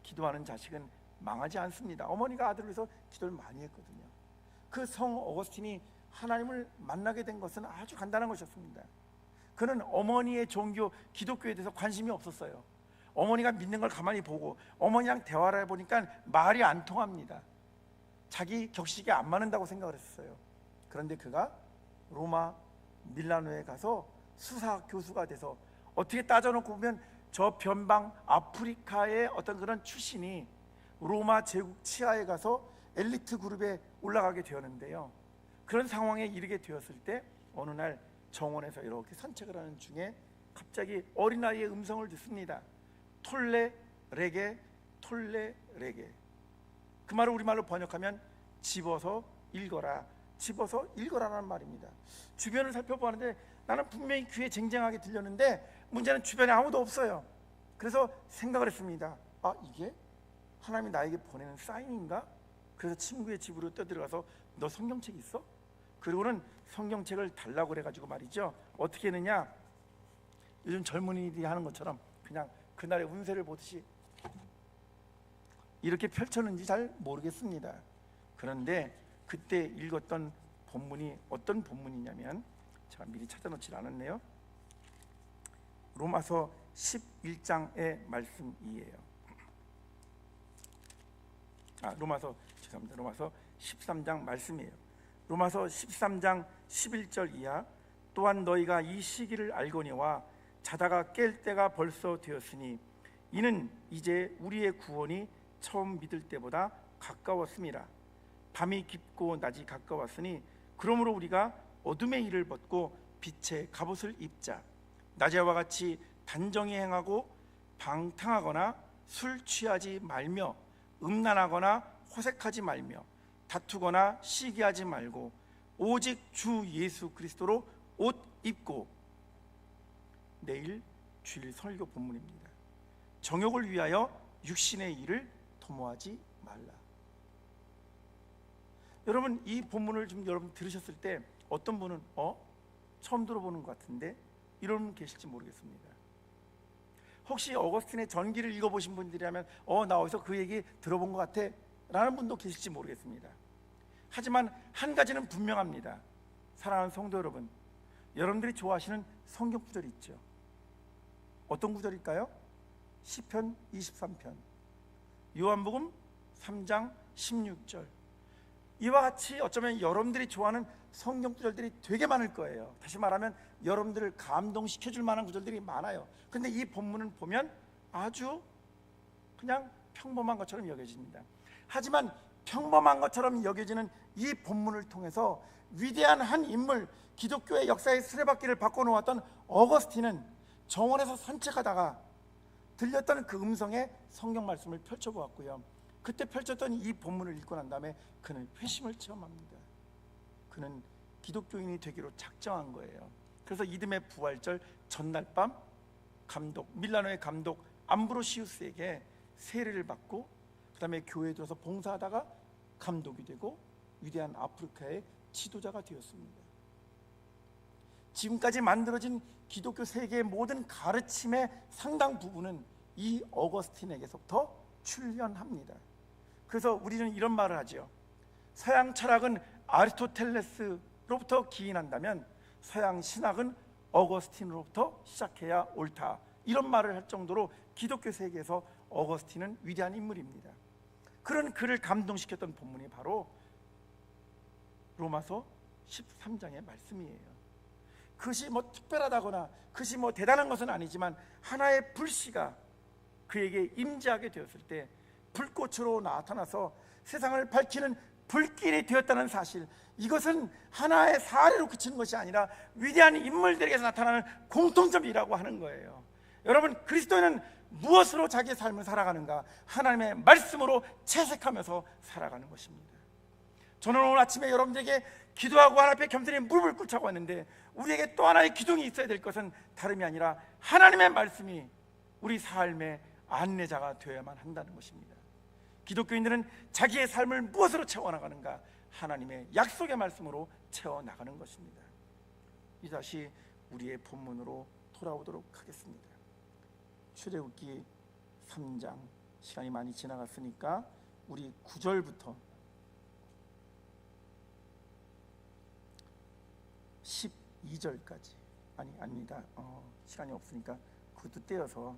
기도하는 자식은 망하지 않습니다. 어머니가 아들을 위해서 기도를 많이 했거든요. 그 성 어거스틴이 하나님을 만나게 된 것은 아주 간단한 것이었습니다. 그는 어머니의 종교 기독교에 대해서 관심이 없었어요. 어머니가 믿는 걸 가만히 보고 어머니랑 대화를 해보니까 말이 안 통합니다. 자기 격식에 안 맞는다고 생각을 했어요. 그런데 그가 로마 밀라노에 가서 수사 교수가 돼서, 어떻게 따져놓고 보면 저 변방 아프리카의 어떤 그런 출신이 로마 제국 치하에 가서 엘리트 그룹에 올라가게 되었는데요, 그런 상황에 이르게 되었을 때 어느 날 정원에서 이렇게 산책을 하는 중에 갑자기 어린아이의 음성을 듣습니다. 톨레 레게 톨레 레게. 그 말을 우리말로 번역하면 집어서 읽어라, 집어서 읽어라라는 말입니다. 주변을 살펴보는데 나는 분명히 귀에 쟁쟁하게 들렸는데 문제는 주변에 아무도 없어요. 그래서 생각을 했습니다. 아, 이게 하나님이 나에게 보내는 사인인가? 그래서 친구의 집으로 떠들어가서 너 성경책 있어? 그리고는 성경책을 달라고 그래가지고 말이죠, 어떻게 했느냐, 요즘 젊은이들이 하는 것처럼 그냥 그날의 운세를 보듯이 이렇게 펼쳤는지 잘 모르겠습니다. 그런데 그때 읽었던 본문이 어떤 본문이냐면, 제가 미리 찾아놓지 않았네요. 로마서 11장의 말씀이에요. 로마서 13장 말씀이에요. 로마서 13장 11절 이하. 또한 너희가 이 시기를 알거니와 자다가 깰 때가 벌써 되었으니 이는 이제 우리의 구원이 처음 믿을 때보다 가까웠음이라. 밤이 깊고 낮이 가까웠으니 그러므로 우리가 어둠의 일을 벗고 빛의 갑옷을 입자. 낮에와 같이 단정히 행하고 방탕하거나 술 취하지 말며 음란하거나 호색하지 말며 다투거나 시기하지 말고 오직 주 예수 그리스도로 옷 입고. 내일 주일 설교 본문입니다. 정욕을 위하여 육신의 일을 도모하지 말라. 여러분, 이 본문을 좀 여러분 들으셨을 때 어떤 분은 처음 들어보는 것 같은데 이런 분 계실지 모르겠습니다. 혹시 어거스틴의 전기를 읽어보신 분들이라면 나 어디서 그 얘기 들어본 것 같아 라는 분도 계실지 모르겠습니다. 하지만 한 가지는 분명합니다. 사랑하는 성도 여러분, 여러분들이 좋아하시는 성경 구절이 있죠. 어떤 구절일까요? 시편 23편, 요한복음 3장 16절. 이와 같이 어쩌면 여러분들이 좋아하는 성경 구절들이 되게 많을 거예요. 다시 말하면 여러분들을 감동시켜줄 만한 구절들이 많아요. 근데 이 본문을 보면 아주 그냥 평범한 것처럼 여겨집니다. 하지만 평범한 것처럼 여겨지는 이 본문을 통해서 위대한 한 인물, 기독교의 역사의 수레바퀴를 바꿔놓았던 어거스틴은 정원에서 산책하다가 들렸던 그 음성의 성경 말씀을 펼쳐보았고요, 그때 펼쳤던 이 본문을 읽고 난 다음에 그는 회심을 체험합니다. 그는 기독교인이 되기로 작정한 거예요. 그래서 이듬해 부활절 전날 밤 감독 밀라노의 감독 암브로시우스에게 세례를 받고 그 다음에 교회에 들어서 봉사하다가 감독이 되고 위대한 아프리카의 지도자가 되었습니다. 지금까지 만들어진 기독교 세계의 모든 가르침의 상당 부분은 이 어거스틴에게서부터 출현합니다. 그래서 우리는 이런 말을 하죠. 서양 철학은 아리스토텔레스로부터 기인한다면 서양 신학은 어거스틴으로부터 시작해야 옳다. 이런 말을 할 정도로 기독교 세계에서 어거스틴은 위대한 인물입니다. 그런 그를 감동시켰던 본문이 바로 로마서 13장의 말씀이에요. 그것이 뭐 특별하다거나 그것이 뭐 대단한 것은 아니지만 하나의 불씨가 그에게 임재하게 되었을 때 불꽃으로 나타나서 세상을 밝히는 불길이 되었다는 사실, 이것은 하나의 사례로 그치는 것이 아니라 위대한 인물들에게서 나타나는 공통점이라고 하는 거예요. 여러분, 그리스도인은 무엇으로 자기의 삶을 살아가는가? 하나님의 말씀으로 채색하면서 살아가는 것입니다. 저는 오늘 아침에 여러분들에게 기도하고 하나님 앞에 겸손히 무릎을 꿇자고 했는데, 우리에게 또 하나의 기둥이 있어야 될 것은 다름이 아니라 하나님의 말씀이 우리 삶의 안내자가 되어야만 한다는 것입니다. 기독교인들은 자기의 삶을 무엇으로 채워나가는가? 하나님의 약속의 말씀으로 채워나가는 것입니다. 이 다시 우리의 본문으로 돌아오도록 하겠습니다. 출애굽기 3장, 시간이 많이 지나갔으니까 우리 9절부터 12절까지 아닙니다. 시간이 없으니까 그것도 떼어서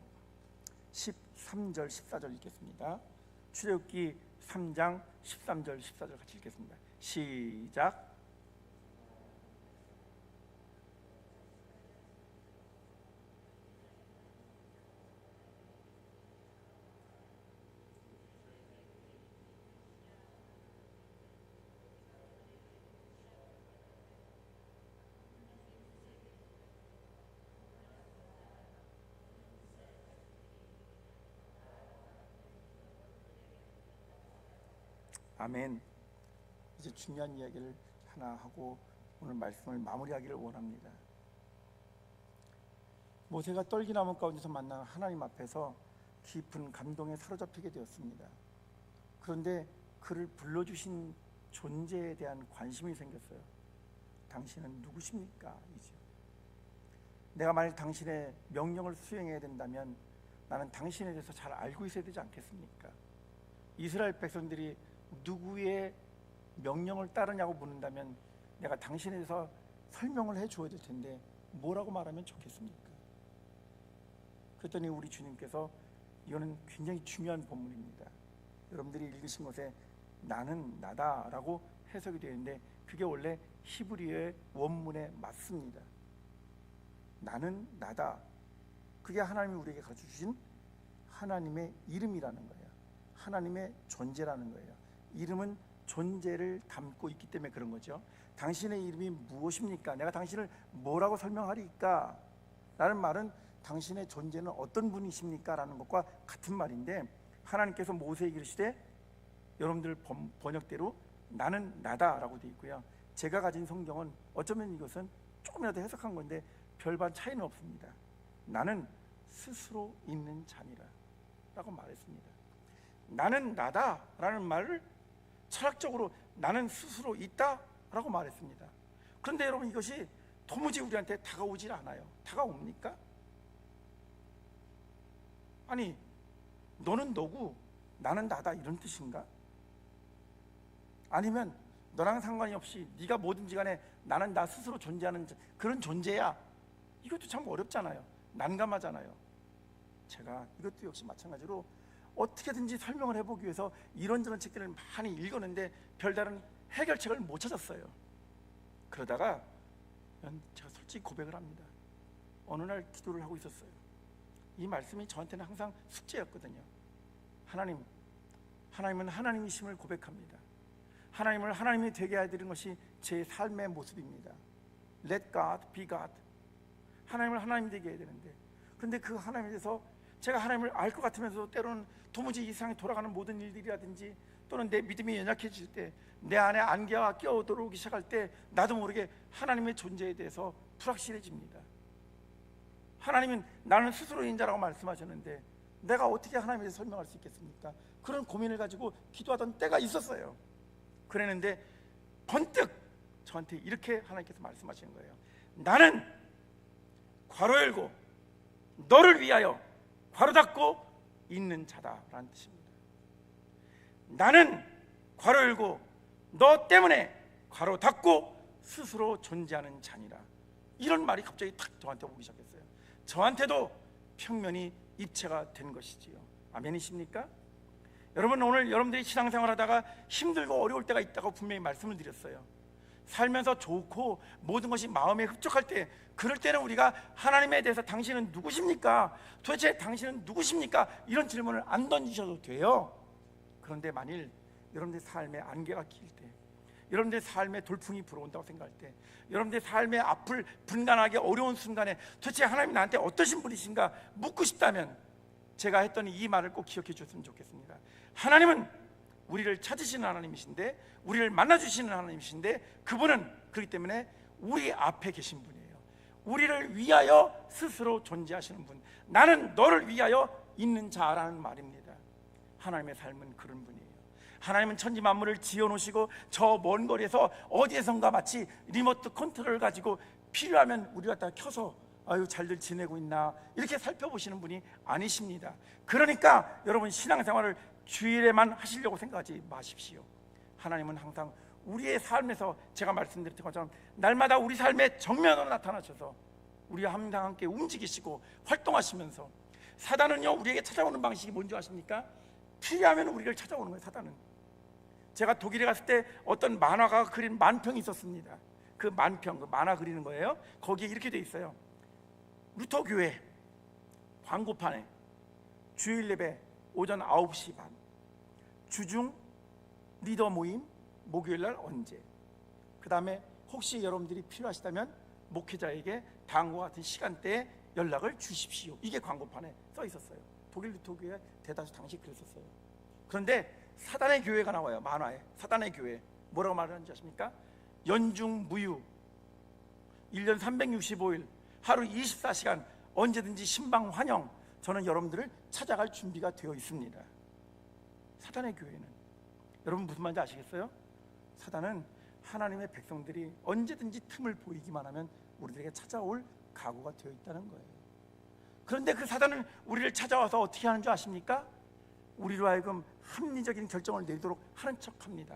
13절 14절 읽겠습니다. 출애굽기 3장 13절 14절 같이 읽겠습니다. 시작. 아멘. 이제 중요한 이야기를 하나 하고 오늘 말씀을 마무리하기를 원합니다. 모세가 떨기나무 가운데서 만난 하나님 앞에서 깊은 감동에 사로잡히게 되었습니다. 그런데 그를 불러주신 존재에 대한 관심이 생겼어요. 당신은 누구십니까? 이죠. 내가 만약 당신의 명령을 수행해야 된다면 나는 당신에 대해서 잘 알고 있어야 되지 않겠습니까? 이스라엘 백성들이 누구의 명령을 따르냐고 묻는다면 내가 당신에 대해서 설명을 해줘야 될 텐데 뭐라고 말하면 좋겠습니까? 그랬더니 우리 주님께서, 이거는 굉장히 중요한 본문입니다. 여러분들이 읽으신 것에 나는 나다라고 해석이 되어 있는데 그게 원래 히브리어의 원문에 맞습니다. 나는 나다, 그게 하나님이 우리에게 가르쳐 주신 하나님의 이름이라는 거예요. 하나님의 존재라는 거예요. 이름은 존재를 담고 있기 때문에 그런 거죠. 당신의 이름이 무엇입니까? 내가 당신을 뭐라고 설명하리까? 라는 말은 당신의 존재는 어떤 분이십니까? 라는 것과 같은 말인데, 하나님께서 모세에게 이르시되, 여러분들 번역대로 나는 나다라고 되어 있고요. 제가 가진 성경은 어쩌면 이것은 조금이라도 해석한 건데 별반 차이는 없습니다. 나는 스스로 있는 자니라 라고 말했습니다. 나는 나다라는 말을 철학적으로 나는 스스로 있다라고 말했습니다. 그런데 여러분, 이것이 도무지 우리한테 다가오질 않아요. 다가옵니까? 아니, 너는 너고 나는 나다, 이런 뜻인가? 아니면 너랑 상관이 없이 네가 뭐든지 간에 나는 나 스스로 존재하는 그런 존재야, 이것도 참 어렵잖아요. 난감하잖아요. 제가 이것도 역시 마찬가지로 어떻게든지 설명을 해보기 위해서 이런저런 책들을 많이 읽었는데 별다른 해결책을 못 찾았어요. 그러다가 제가 솔직히 고백을 합니다. 어느 날 기도를 하고 있었어요. 이 말씀이 저한테는 항상 숙제였거든요. 하나님은 하나님이심을 고백합니다. 하나님을 하나님이 되게 해드리는 것이 제 삶의 모습입니다. Let God be God. 하나님을 하나님 되게 해야 되는데, 그런데 그 하나님에 대해서 제가 하나님을 알 것 같으면서도 때로는 도무지 이 세상에 돌아가는 모든 일들이라든지 또는 내 믿음이 연약해질 때, 내 안에 안개가 끼어들어오기 시작할 때 나도 모르게 하나님의 존재에 대해서 불확실해집니다. 하나님은 나는 스스로인 자라고 말씀하셨는데 내가 어떻게 하나님에 대해서 설명할 수 있겠습니까? 그런 고민을 가지고 기도하던 때가 있었어요. 그랬는데 번뜩 저한테 이렇게 하나님께서 말씀하시는 거예요. 나는 괄호 열고 너를 위하여 괄호 닫고 있는 자다라는 뜻입니다. 나는 괄호 열고 너 때문에 괄호 닫고 스스로 존재하는 자니라. 이런 말이 갑자기 탁 저한테 오기 시작했어요. 저한테도 평면이 입체가 된 것이지요. 아멘이십니까? 여러분, 오늘 여러분들이 신앙생활하다가 힘들고 어려울 때가 있다고 분명히 말씀을 드렸어요. 살면서 좋고 모든 것이 마음에 흡족할 때, 그럴 때는 우리가 하나님에 대해서 당신은 누구십니까? 도대체 당신은 누구십니까? 이런 질문을 안 던지셔도 돼요. 그런데 만일 여러분들의 삶에 안개가 낄 때, 여러분들의 삶에 돌풍이 불어온다고 생각할 때, 여러분들의 삶에 앞을 분간하기 어려운 순간에 도대체 하나님이 나한테 어떠신 분이신가 묻고 싶다면 제가 했던 이 말을 꼭 기억해 주셨으면 좋겠습니다. 하나님은 우리를 찾으시는 하나님이신데, 우리를 만나주시는 하나님이신데, 그분은 그렇기 때문에 우리 앞에 계신 분이에요. 우리를 위하여 스스로 존재하시는 분, 나는 너를 위하여 있는 자라는 말입니다. 하나님의 삶은 그런 분이에요. 하나님은 천지 만물을 지어놓으시고 저 먼 거리에서 어디에선가 마치 리모트 컨트롤을 가지고 필요하면 우리가 다 켜서 아유 잘들 지내고 있나 이렇게 살펴보시는 분이 아니십니다. 그러니까 여러분, 신앙생활을 주일에만 하시려고 생각하지 마십시오. 하나님은 항상 우리의 삶에서, 제가 말씀드렸던 것처럼 날마다 우리 삶의 정면으로 나타나셔서 우리와 항상 함께 움직이시고 활동하시면서, 사단은요 우리에게 찾아오는 방식이 뭔지 아십니까? 필요하면 우리를 찾아오는 거예요. 사단은. 제가 독일에 갔을 때 어떤 만화가가 그린 만평이 있었습니다. 그 만평, 그 만화 그리는 거예요. 거기에 이렇게 돼 있어요. 루터 교회 광고판에 주일 예배 오전 9시 반, 주중 리더 모임 목요일 날 언제, 그 다음에 혹시 여러분들이 필요하시다면 목회자에게 다음과 같은 시간대에 연락을 주십시오. 이게 광고판에 써 있었어요. 독일 루터 교회 대다수 당시 그랬었어요. 그런데 사단의 교회가 나와요. 만화에 사단의 교회 뭐라고 말하는지 아십니까? 연중 무휴, 1년 365일 하루 24시간 언제든지 신방 환영, 저는 여러분들을 찾아갈 준비가 되어 있습니다. 사단의 교회는, 여러분 무슨 말인지 아시겠어요? 사단은 하나님의 백성들이 언제든지 틈을 보이기만 하면 우리들에게 찾아올 각오가 되어 있다는 거예요. 그런데 그 사단은 우리를 찾아와서 어떻게 하는 줄 아십니까? 우리로 하여금 합리적인 결정을 내리도록 하는 척합니다.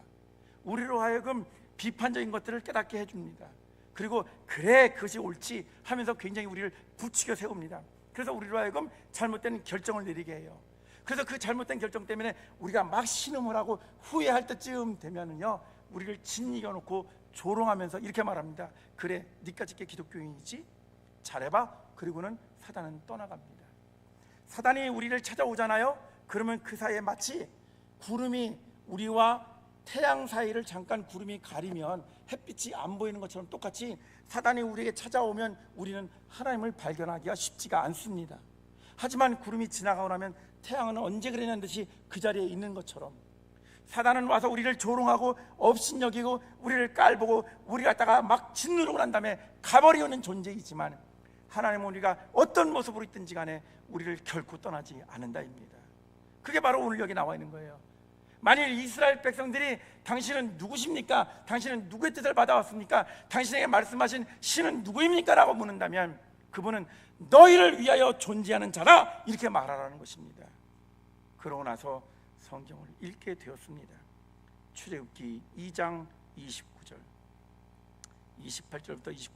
우리로 하여금 비판적인 것들을 깨닫게 해줍니다. 그리고 그래 그것이 옳지 하면서 굉장히 우리를 부추겨 세웁니다. 그래서 우리로 하여금 잘못된 결정을 내리게 해요. 그래서 그 잘못된 결정 때문에 우리가 막 신음을 하고 후회할 때쯤 되면은요 우리를 짓이겨 놓고 조롱하면서 이렇게 말합니다. 그래 니까짓 게 기독교인이지? 잘해봐. 그리고는 사단은 떠나갑니다. 사단이 우리를 찾아오잖아요. 그러면 그 사이에 마치 구름이 우리와 태양 사이를 잠깐 구름이 가리면 햇빛이 안 보이는 것처럼 똑같이 사단이 우리에게 찾아오면 우리는 하나님을 발견하기가 쉽지가 않습니다. 하지만 구름이 지나가고 나면 태양은 언제 그랬냐는 듯이 그 자리에 있는 것처럼 사단은 와서 우리를 조롱하고 업신여기고 우리를 깔보고 우리 갖다가 막 짓누르고 난 다음에 가버리는 존재이지만, 하나님은 우리가 어떤 모습으로 있든지 간에 우리를 결코 떠나지 않는다입니다. 그게 바로 오늘 여기 나와 있는 거예요. 만일 이스라엘 백성들이 당신은 누구십니까? 당신은 누구의 뜻을 받아왔습니까? 당신에게 말씀하신 신은 누구입니까? 라고 묻는다면 그분은 너희를 위하여 존재하는 자다 이렇게 말하라는 것입니다. 그러고 나서 성경을 읽게 되었습니다. 출애굽기 2장 29절 28절부터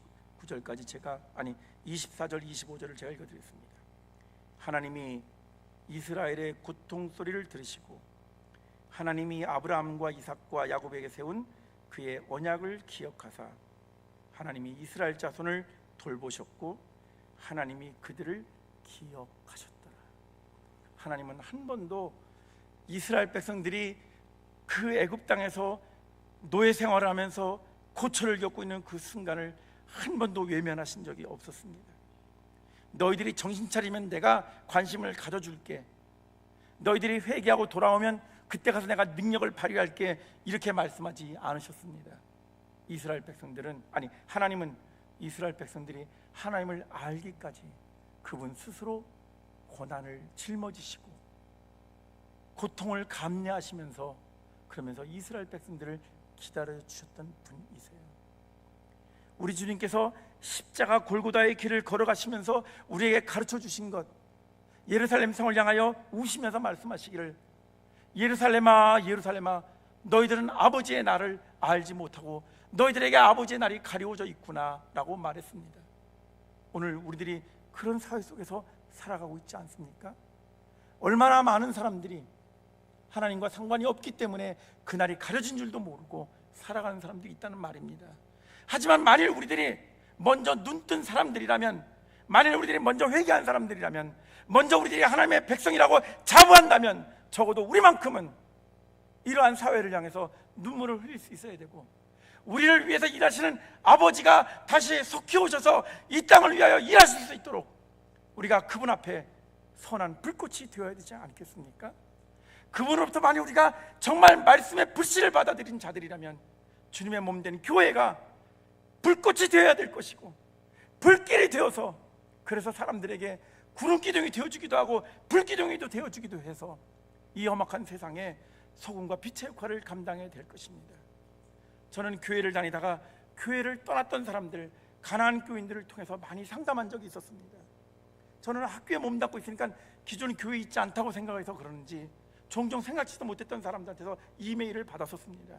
29절까지 24절 25절을 제가 읽어드리겠습니다. 하나님이 이스라엘의 고통 소리를 들으시고 하나님이 아브라함과 이삭과 야곱에게 세운 그의 언약을 기억하사 하나님이 이스라엘 자손을 돌보셨고 하나님이 그들을 기억하셨더라. 하나님은 한 번도 이스라엘 백성들이 그 애굽 땅에서 노예 생활을 하면서 고초를 겪고 있는 그 순간을 한 번도 외면하신 적이 없었습니다. 너희들이 정신 차리면 내가 관심을 가져줄게, 너희들이 회개하고 돌아오면 그때 가서 내가 능력을 발휘할게, 이렇게 말씀하지 않으셨습니다. 이스라엘 백성들은, 아니 하나님은 이스라엘 백성들이 하나님을 알기까지 그분 스스로 고난을 짊어지시고 고통을 감내하시면서 그러면서 이스라엘 백성들을 기다려 주셨던 분이세요. 우리 주님께서 십자가 골고다의 길을 걸어가시면서 우리에게 가르쳐 주신 것, 예루살렘 성을 향하여 우시면서 말씀하시기를, 예루살렘아 예루살렘아 너희들은 아버지의 날을 알지 못하고 너희들에게 아버지의 날이 가리워져 있구나 라고 말했습니다. 오늘 우리들이 그런 사회 속에서 살아가고 있지 않습니까? 얼마나 많은 사람들이 하나님과 상관이 없기 때문에 그날이 가려진 줄도 모르고 살아가는 사람들이 있다는 말입니다. 하지만 만일 우리들이 먼저 눈뜬 사람들이라면, 만일 우리들이 먼저 회개한 사람들이라면, 먼저 우리들이 하나님의 백성이라고 자부한다면 적어도 우리만큼은 이러한 사회를 향해서 눈물을 흘릴 수 있어야 되고, 우리를 위해서 일하시는 아버지가 다시 속히 오셔서 이 땅을 위하여 일하실 수 있도록 우리가 그분 앞에 선한 불꽃이 되어야 되지 않겠습니까? 그분으로부터 만약 우리가 정말 말씀의 불씨를 받아들인 자들이라면 주님의 몸 된 교회가 불꽃이 되어야 될 것이고, 불길이 되어서, 그래서 사람들에게 구름기둥이 되어주기도 하고 불기둥이 되어주기도 해서 이 험악한 세상에 소금과 빛의 역할을 감당해야 될 것입니다. 저는 교회를 다니다가 교회를 떠났던 사람들, 가난한 교인들을 통해서 많이 상담한 적이 있었습니다. 저는 학교에 몸담고 있으니까 기존 교회에 있지 않다고 생각해서 그러는지 종종 생각지도 못했던 사람들한테서 이메일을 받았었습니다.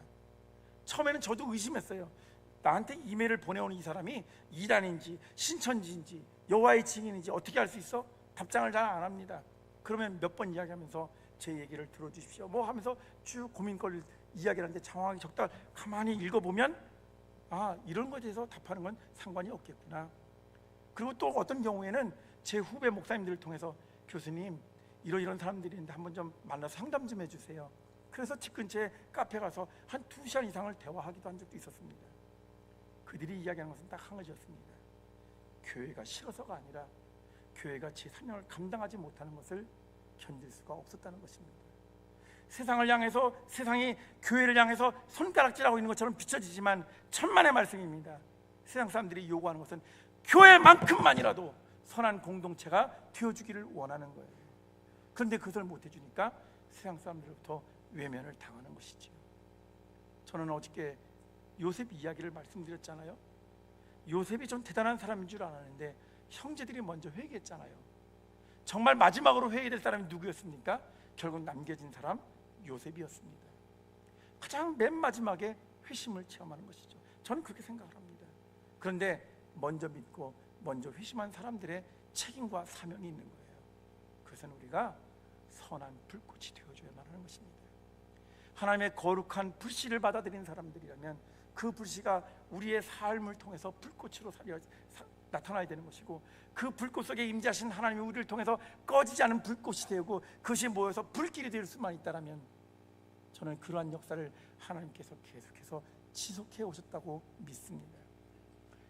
처음에는 저도 의심했어요. 나한테 이메일을 보내오는 이 사람이 이단인지 신천지인지 여호와의 증인인지 어떻게 알 수 있어? 답장을 잘 안 합니다. 그러면 몇 번 이야기하면서 제 얘기를 들어주십시오 뭐 하면서 쭉 고민거리를 이야기를 하는데 정확하게 적다 가만히 읽어보면 아, 이런 것에 대해서 답하는 건 상관이 없겠구나. 그리고 또 어떤 경우에는 제 후배 목사님들을 통해서 교수님 이런 사람들이 있는데 한번 좀 만나서 상담 좀 해주세요. 그래서 집 근처에 카페 가서 한 2시간 이상을 대화하기도 한 적도 있었습니다. 그들이 이야기하는 것은 딱 한 가지였습니다. 교회가 싫어서가 아니라 교회가 제 사명을 감당하지 못하는 것을 견딜 수가 없었다는 것입니다. 세상을 향해서, 세상이 교회를 향해서 손가락질하고 있는 것처럼 비춰지지만 천만의 말씀입니다. 세상 사람들이 요구하는 것은 교회만큼만이라도 선한 공동체가 되어주기를 원하는 거예요. 그런데 그것을 못해주니까 세상 사람들로부터 외면을 당하는 것이죠. 저는 어저께 요셉 이야기를 말씀드렸잖아요. 요셉이 좀 대단한 사람인 줄 알았는데 형제들이 먼저 회개했잖아요. 정말 마지막으로 회개될 사람이 누구였습니까? 결국 남겨진 사람 요셉이었습니다. 가장 맨 마지막에 회심을 체험하는 것이죠. 저는 그렇게 생각을 합니다. 그런데 먼저 믿고 먼저 회심한 사람들의 책임과 사명이 있는 거예요. 그것은 우리가 선한 불꽃이 되어줘야만 하는 것입니다. 하나님의 거룩한 불씨를 받아들인 사람들이라면 그 불씨가 우리의 삶을 통해서 불꽃으로 나타나야 되는 것이고, 그 불꽃 속에 임재하신 하나님이 우리를 통해서 꺼지지 않은 불꽃이 되고 그것이 모여서 불길이 될 수만 있다면 저는 그러한 역사를 하나님께서 계속해서 지속해 오셨다고 믿습니다.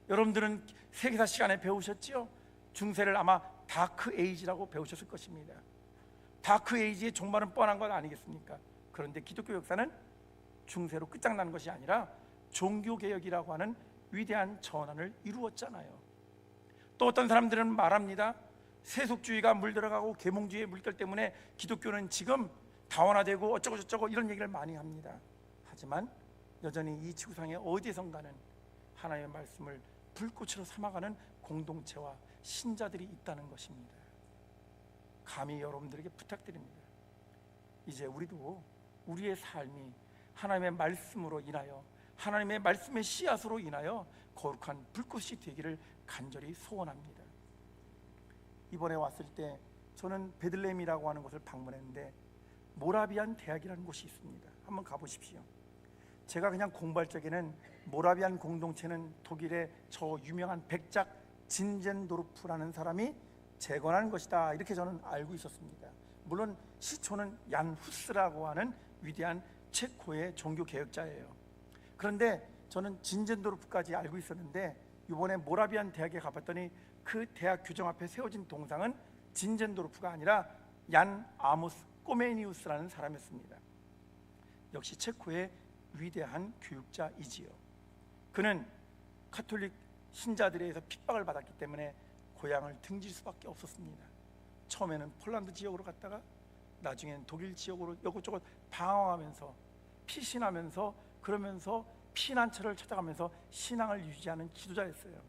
여러분들은 세계사 시간에 배우셨지요? 중세를 아마 다크 에이지라고 배우셨을 것입니다. 다크 에이지의 종말은 뻔한 것 아니겠습니까? 그런데 기독교 역사는 중세로 끝장나는 것이 아니라 종교개혁이라고 하는 위대한 전환을 이루었잖아요. 또 어떤 사람들은 말합니다. 세속주의가 물들어가고 계몽주의의 물결 때문에 기독교는 지금 다원화되고 어쩌고 저쩌고 이런 얘기를 많이 합니다. 하지만 여전히 이 지구상의 어디선가는 하나님의 말씀을 불꽃으로 삼아가는 공동체와 신자들이 있다는 것입니다. 감히 여러분들에게 부탁드립니다. 이제 우리도 우리의 삶이 하나님의 말씀으로 인하여, 하나님의 말씀의 씨앗으로 인하여 거룩한 불꽃이 되기를 간절히 소원합니다. 이번에 왔을 때 저는 베들레헴이라고 하는 곳을 방문했는데 모라비안 대학이라는 곳이 있습니다. 한번 가보십시오. 제가 그냥 공부할 적에는 모라비안 공동체는 독일의 저 유명한 백작 진젠도르프라는 사람이 재건한 것이다, 이렇게 저는 알고 있었습니다. 물론 시초는 얀 후스라고 하는 위대한 체코의 종교개혁자예요. 그런데 저는 진젠도르프까지 알고 있었는데 이번에 모라비안 대학에 가봤더니 그 대학 규정 앞에 세워진 동상은 진젠도르프가 아니라 얀 아모스 꼬메니우스라는 사람이었습니다. 역시 체코의 위대한 교육자이지요. 그는 카톨릭 신자들에 의해서 핍박을 받았기 때문에 고향을 등질 수밖에 없었습니다. 처음에는 폴란드 지역으로 갔다가 나중에는 독일 지역으로 이것저것 방황하면서 피신하면서 그러면서 피난처를 찾아가면서 신앙을 유지하는 지도자였어요.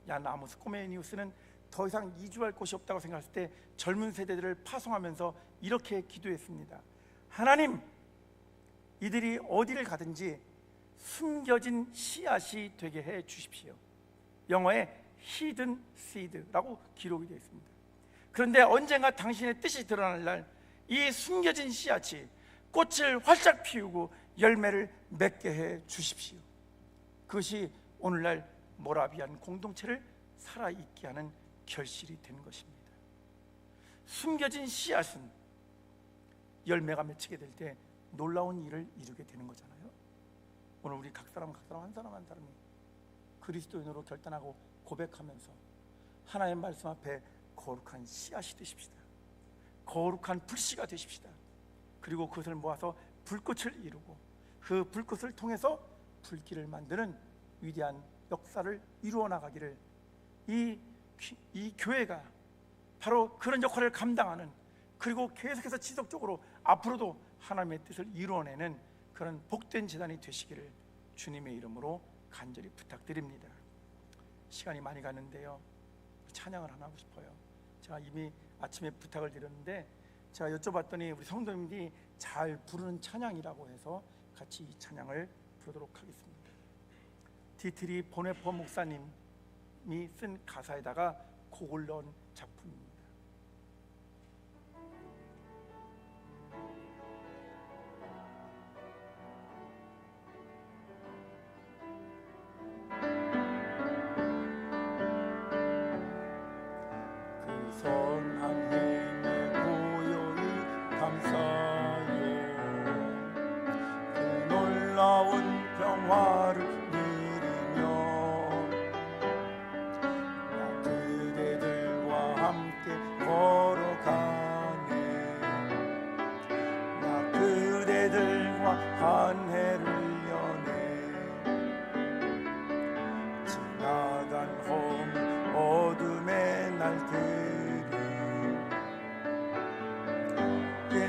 얀 아모스 코메니우스는 더 이상 이주할 곳이 없다고 생각했을 때 젊은 세대들을 파송하면서 이렇게 기도했습니다. 하나님, 이들이 어디를 가든지 숨겨진 씨앗이 되게 해 주십시오. 영어에 hidden seed라고 기록이 되어 있습니다. 그런데 언젠가 당신의 뜻이 드러날 날 이 숨겨진 씨앗이 꽃을 활짝 피우고 열매를 맺게 해 주십시오. 그것이 오늘날 모라비안 공동체를 살아있게 하는 결실이 된 것입니다. 숨겨진 씨앗은 열매가 맺히게 될 때 놀라운 일을 이루게 되는 거잖아요. 오늘 우리 각 사람 한 사람이 그리스도인으로 결단하고 고백하면서 하나님의 말씀 앞에 거룩한 씨앗이 되십시다. 거룩한 불씨가 되십시다. 그리고 그것을 모아서 불꽃을 이루고 그 불꽃을 통해서 불길을 만드는 위대한 역사를 이루어 나가기를 이 교회가 바로 그런 역할을 감당하는, 그리고 계속해서 지속적으로 앞으로도 하나님의 뜻을 이루어내는 그런 복된 재단이 되시기를 주님의 이름으로 간절히 부탁드립니다. 시간이 많이 갔는데요, 찬양을 하나 하고 싶어요. 제가 이미 아침에 부탁을 드렸는데 제가 여쭤봤더니 우리 성도님들이 잘 부르는 찬양이라고 해서 같이 이 찬양을 부르도록 하겠습니다. 디트리 보네퍼 목사님이 쓴 가사에다가 곡을 넣은 작품입니다. 선한 힘에 고요히 감사요. 그 놀라운 평화를 누리며 나 그대들과 함께 걸어가네. 나 그대들과 한 해를 여네. 지나간 험 어둠의 날들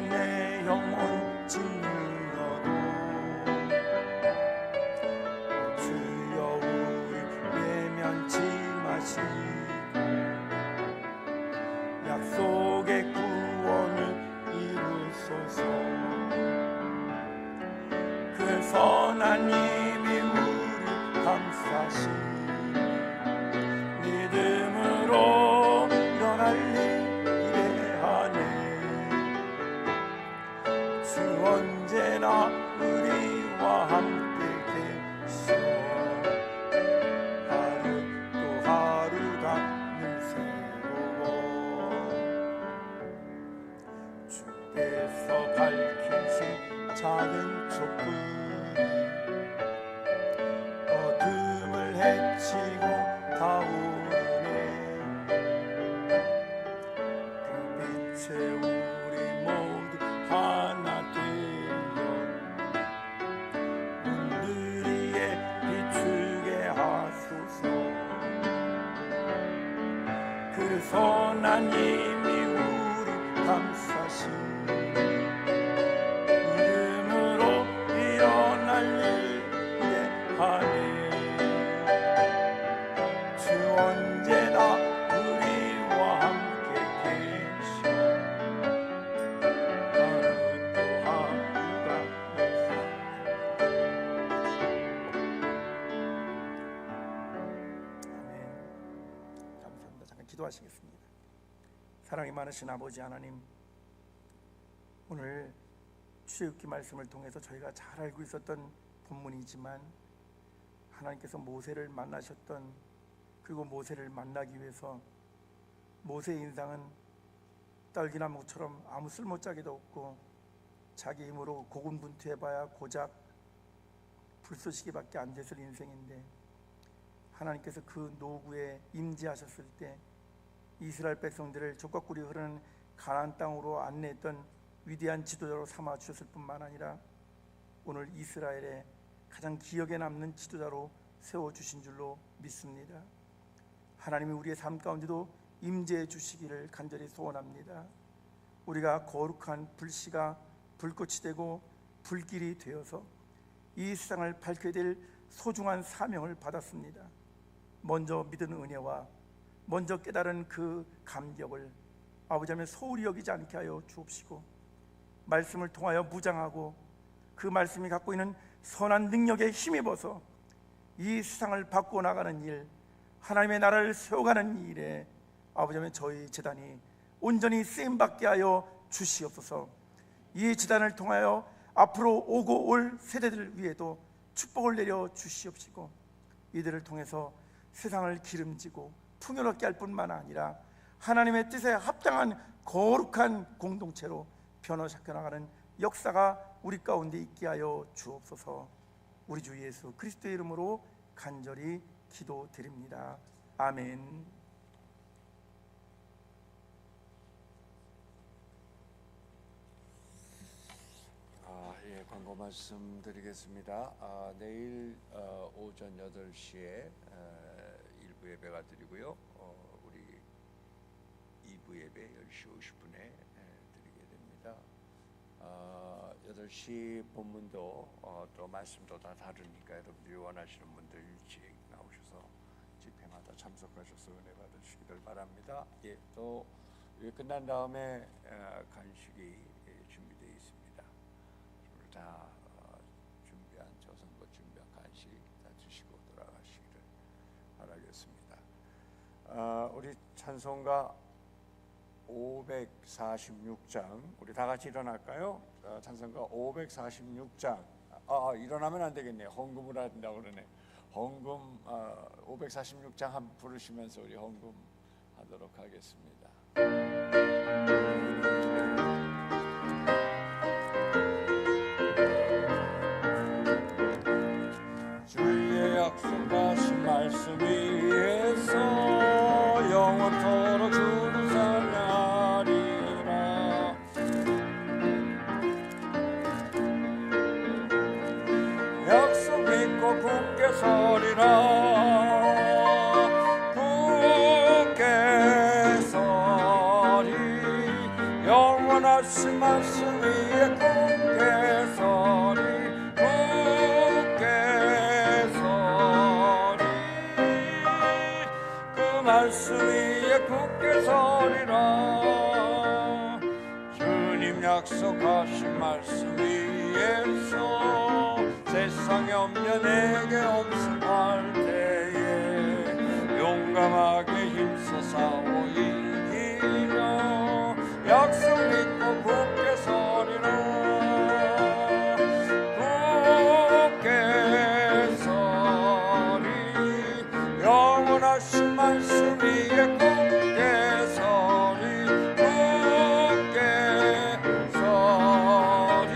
내 영혼 짓눌러도 주여 우리 외면치 마시고 약속의 구원을 이루소서. 그 선한 님이 우리 감싸시 믿음으로 일어날 언제나 우리와 함께 계셔. 하루 또 하루가 늘 새로워. 주께서 밝히신 작은 촛불이 어둠을 헤치고 타오르네. 그 빛에 우리 모두 하나 그 선한 힘이 우리 감싸시 믿음으로 일어날 일 기대하네. 주 언제나 우리와 함께 계셔. 하루 또 하루가 기도하시겠습니다. 사랑이 많으신 아버지 하나님, 오늘 출애굽기 말씀을 통해서 저희가 잘 알고 있었던 본문이지만 하나님께서 모세를 만나셨던, 그리고 모세를 만나기 위해서 모세의 인상은 떨기나무처럼 아무 쓸모짜기도 없고 자기 힘으로 고군분투해봐야 고작 불쏘시개밖에 안 됐을 인생인데, 하나님께서 그 노구에 임재하셨을 때 이스라엘 백성들을 족과 꿀이 흐르는 가나안 땅으로 안내했던 위대한 지도자로 삼아 주셨을 뿐만 아니라 오늘 이스라엘의 가장 기억에 남는 지도자로 세워주신 줄로 믿습니다. 하나님이 우리의 삶 가운데도 임재해 주시기를 간절히 소원합니다. 우리가 거룩한 불씨가 불꽃이 되고 불길이 되어서 이 세상을 밝혀야 될 소중한 사명을 받았습니다. 먼저 믿은 은혜와 먼저 깨달은 그 감격을 아버지 하나님 소홀히 여기지 않게 하여 주옵시고, 말씀을 통하여 무장하고 그 말씀이 갖고 있는 선한 능력에 힘입어서 이 세상을 바꾸어 나가는 일, 하나님의 나라를 세워가는 일에 아버지 하나님 저희 재단이 온전히 쓰임받게 하여 주시옵소서. 이 재단을 통하여 앞으로 오고 올 세대들 위에도 축복을 내려 주시옵시고, 이들을 통해서 세상을 기름지고 풍요롭게 할 뿐만 아니라 하나님의 뜻에 합당한 거룩한 공동체로 변화시켜 나가는 역사가 우리 가운데 있게 하여 주옵소서. 우리 주 예수 그리스도의 이름으로 간절히 기도드립니다. 아멘. 광고 말씀드리겠습니다. 내일 오전 8시에 1부 예배가 드리고요. 우리 2부 예배 10시 50분에 드리게 됩니다. 8시 본문도 또 말씀도 다 다르니까 여러분들이 원하시는 분들 일찍 나오셔서 집회마다 참석하셔서 은혜 받으시기를 바랍니다. 또 끝난 다음에 간식이 준비되어 있습니다. 다 준비한 저선거 준비한 간식 다 드시고 돌아가시기를 바라겠습니다. 우리 찬송가 546장 우리 다 같이 일어날까요? 찬송가 546장. 일어나면 안 되겠네요. 헌금을 한다고 그러네. 헌금 546장 한번 부르시면서 우리 헌금 하도록 하겠습니다. 주의 약속하신 말씀 위에서 영원토록 주를 찬양하리라. 약속 믿고 굳게 서리라. 굳게 서리. 영원하신 말씀 위에 굳게 서리. 말씀 위에 굳게 서리라. 주님 약속하신 말씀 위에서 세상 염려 내게 없음할 때에 용감하게 힘써 싸워 이기며 약속 믿고 굳게 서리라. 굳게 서리. 영원하신 말씀 위에 굳게 서리. 굳게 서리.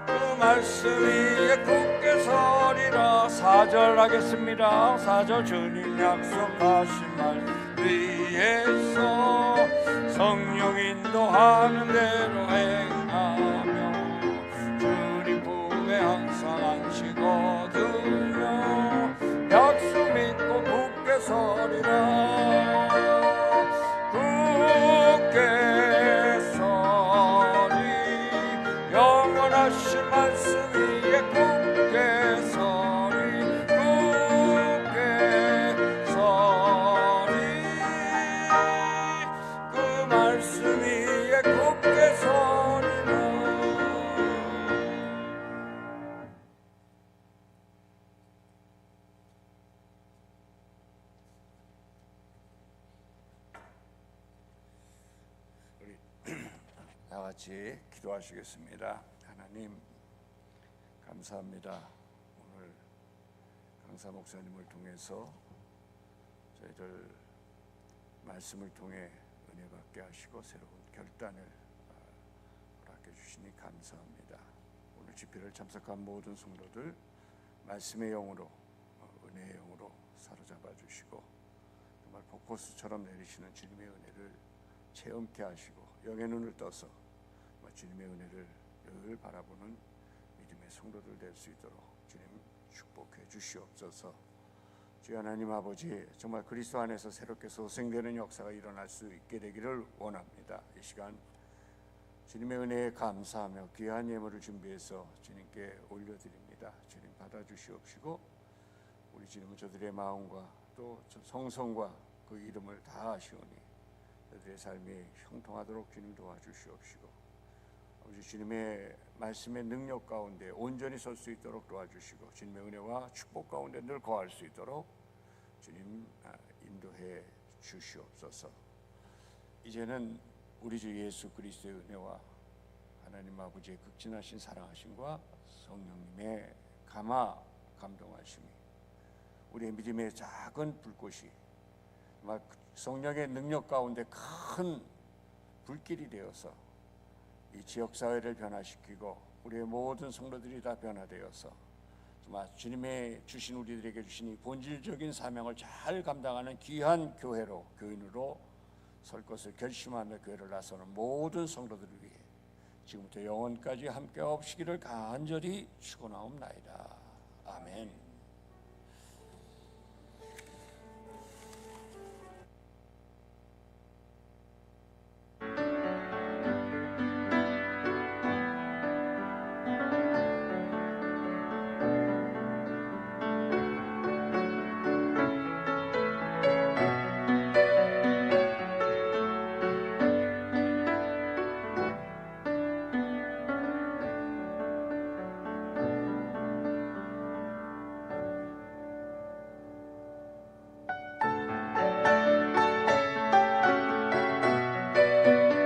그 말씀 위에 굳게 서리라. 4절 하겠습니다. 4절 주님 약속하신 말씀 위에서 성령 인도하는 대로 행하며 주님 품에 항상 안식 얻으며 약속 믿고 굳게 서리라. 굳게 서리. 영원하신 말씀 위에 굳게 서리. 굳게 서리. 그 말씀 위에 굳게 서리라. 다 같이 기도하시겠습니다. 하나님 감사합니다. 오늘 강사 목사님을 통해서 저희들 말씀을 통해 은혜 받게 하시고 새로운 결단을 허락해 주시니 감사합니다. 오늘 집회를 참석한 모든 성도들 말씀의 영으로 은혜의 영으로 사로잡아 주시고 정말 폭포수처럼 내리시는 주님의 은혜를 체험케 하시고 영의 눈을 떠서 주님의 은혜를 늘 바라보는 믿음의 성도들 될 수 있도록 주님 축복해 주시옵소서. 주여 하나님 아버지, 정말 그리스도 안에서 새롭게 소생되는 역사가 일어날 수 있게 되기를 원합니다. 이 시간 주님의 은혜에 감사하며 귀한 예물을 준비해서 주님께 올려드립니다. 주님 받아주시옵시고 우리 주님은 저들의 마음과 또 성성과 그 이름을 다하시오니 저들의 삶이 형통하도록 주님 도와주시옵시고 아버지 주님의 말씀의 능력 가운데 온전히 설 수 있도록 도와주시고 주님의 은혜와 축복 가운데 늘 거할 수 있도록 주님 인도해 주시옵소서. 이제는 우리 주 예수 그리스도의 은혜와 하나님 아버지의 극진하신 사랑하심과 성령님의 감동하심이 우리의 믿음의 작은 불꽃이 정말 성령의 능력 가운데 큰 불길이 되어서 이 지역사회를 변화시키고 우리의 모든 성도들이 다 변화되어서 정말 주님의 주신 우리들에게 주신 이 본질적인 사명을 잘 감당하는 귀한 교회로 교인으로 설 것을 결심하며 교회를 나서는 모든 성도들을 위해 지금부터 영원까지 함께 하옵시기를 간절히 축원하옵나이다. 아멘.